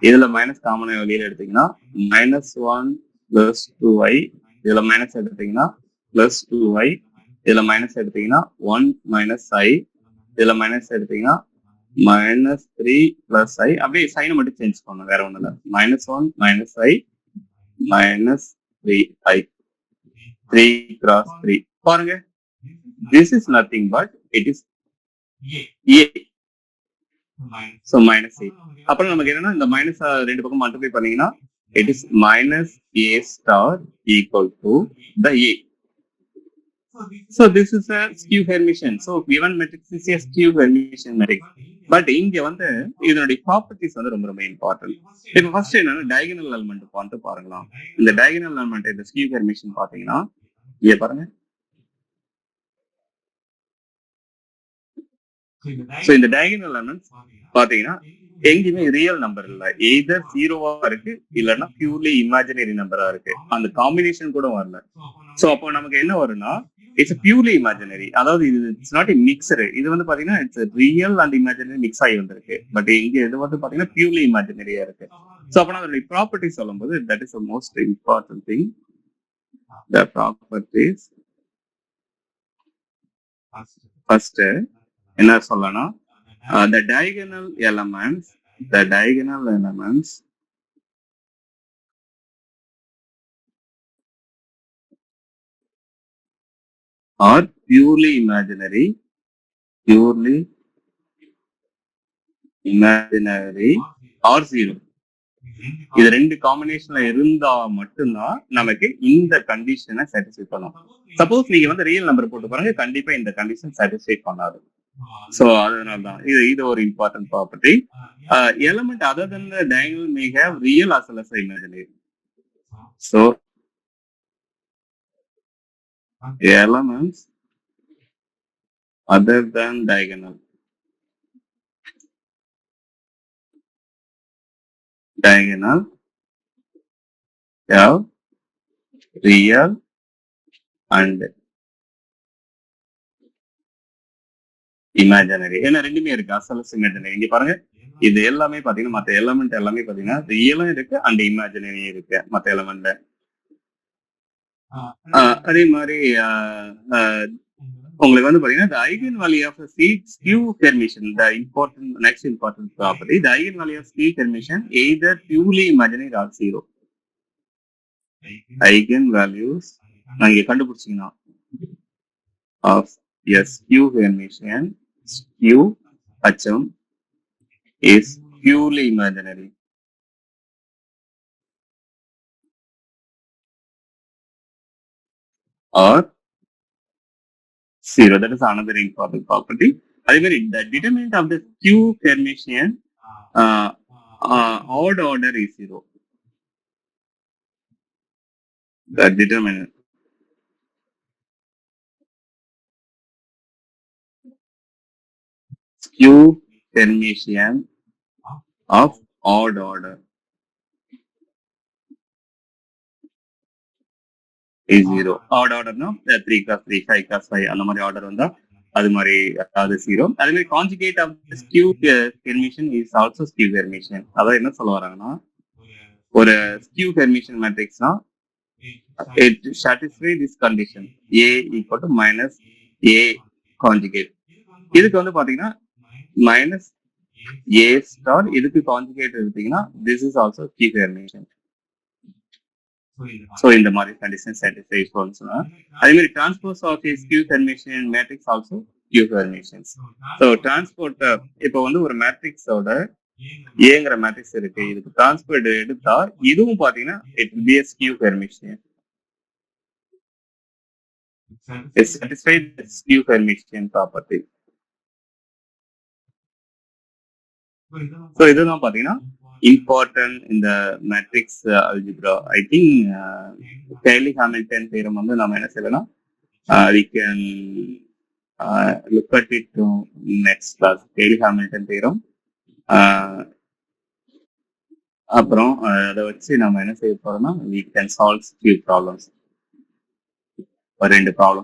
இதுல மைனஸ் காமனா வெளியில எடுத்தீங்கன்னா -1 + 2i, இதுல மைனஸ் எடுத்தீங்கன்னா +2i, இதுல மைனஸ் எடுத்தீங்கன்னா 1 - i, இதுல மைனஸ் எடுத்தீங்கன்னா -3 + i. அப்படியே சைனை மட்டும் சேஞ்ச் பண்ணணும், வேற ஒண்ணும் இல்ல. -1 - i, -3i, 3 × 3. பாருங்க, this is nothing but it is a. So -a. அப்புறம் நமக்கு என்னன்னா இந்த மைனஸ் ரெண்டு பக்கம் மல்டிப்ளை பண்ணீங்கன்னா it is -a star equal to the a. So this is a skew Hermitian. So given matrix is a skew Hermitian matrix. But இங்க வந்து இதனுடைய ப்ராப்பர்ட்டிஸ் வந்து ரொம்ப ரொம்ப இம்பார்ட்டன்ட். இப்போ ஃபர்ஸ்ட் என்னன்னா டயகனல் எலிமெண்ட் பார்த்து பாருங்களா. இந்த டயகனல் எலிமெண்ட் இந்த ஸ்கியூ ஹெர்மிஷன் பாத்தீங்கன்னா இங்க பாருங்க. சோ இந்த டயகனல் எலிமெண்ட்ஸ் பாத்தீங்கன்னா எங்கேயுமே ரியல் நம்பர் இல்ல, எய்தர் 0வா இருக்கு இல்லைன்னா பியூர்லி இமேஜினரி நம்பரா இருக்கு. அந்த காம்பினேஷன் கூட வரல. சோ அப்போ நமக்கு என்ன வரும்னா இட்ஸ் பியூர்லி இமேஜினரி. அதாவது இது இட்ஸ் நாட் மிக்சர். இது வந்து பாத்தீங்கன்னா it's real and imaginary mix ஆகி வந்திருக்கு. பட் இங்க இது வந்து பாத்தீங்கன்னா பியூர்லி இமேஜினரியா இருக்கு. சோ அப்ப அதோட ப்ராப்பர்ட்டி சொல்லும்போது that is the most important thing. The properties first என்ன சொல்லணும், the diagonal elements are purely imaginary or 0. இது ரெண்டு காம்பினேஷன்ல இருந்தா மட்டும்தான் நமக்கு இந்த கண்டிஷனை சாட்டிஸ்ஃபை பண்ணும். சப்போஸ் நீங்க வந்து ரியல் நம்பர் போட்டு பாருங்க, கண்டிப்பா இந்த கண்டிஷன் சாட்டிஸ்ஃபை பண்ணாது. சோ அதனாலதான் இது ஒரு important property. Element other then the diagonal may have real as well as imaginary. So elements other than diagonal have real and imaginary. ஏன்னா ரெண்டுமே இருக்கு, அசலஸ் இமேஜினரி. இங்க பாருங்க, இது எல்லாமே பாத்தீங்கன்னா மத்த எலிமெண்ட் எல்லாமே பாத்தீங்கன்னா ரியலும் இருக்கு அண்ட் இமேஜினரியும் இருக்கு மத்த எலிமெண்ட்ல. அதே மாதிரி உங்களுக்கு வந்து பாத்தீங்கன்னா the eigenvalue of a skew Hermitian, the next important property, the eigenvalue of skew Hermitian either purely imaginary or 0. eigenvalues நீங்க கண்டுபிடிச்சீங்கன்னா of a skew Hermitian, skew HM is purely imaginary or 0. That is another important property. அதே மாதிரி the determinant of the skew Hermitian odd order is 0. The determinant skew Hermitian of odd order is 0. Odd order no 3 cross 3, 5 cross 5 அந்த மாதிரி order வந்தா அது மாதிரி அது 0. அதே மாதிரி conjugate of skew Hermitian is also skew Hermitian. அதாவது என்ன சொல்ல வராங்கன்னா, ஒரு ஸ்கியூ ஹெர்மிஷன் மேட்ரிக்ஸ்னா it satisfy this condition a equal to minus a conjugate. இதுக்கு வந்து பாத்தீங்கன்னா minus a star இதுக்கு கான்ஜுகேட் எடுத்தீங்கன்னா this is also skew hermitian. So இந்த மாதிரி condition satisfy சொன்னா அதே மாதிரி transpose of a skew hermitian matrix also skew hermitians. So transport இப்போ வந்து ஒரு மேட்ரிக்ஸோட ஏங்கிற மேட்ரிக்ஸ் இருக்கு, இதுக்கு டிரான்ஸ்போர்ட் எடுத்தா இதுவும் பாத்தீங்கன்னா it will be a skew hermitian. It satisfies the skew hermitian property. So இதுதான் பாத்தீங்கன்னா important in the matrix algebra. I think Cayley-Hamilton theorem வந்து நாம என்ன செய்யலாம், we can look at it next class. Cayley-Hamilton theorem அப்புறம் அதை வச்சு நம்ம என்ன செய்ய போறோம்னா we can solve few problems. 2 problems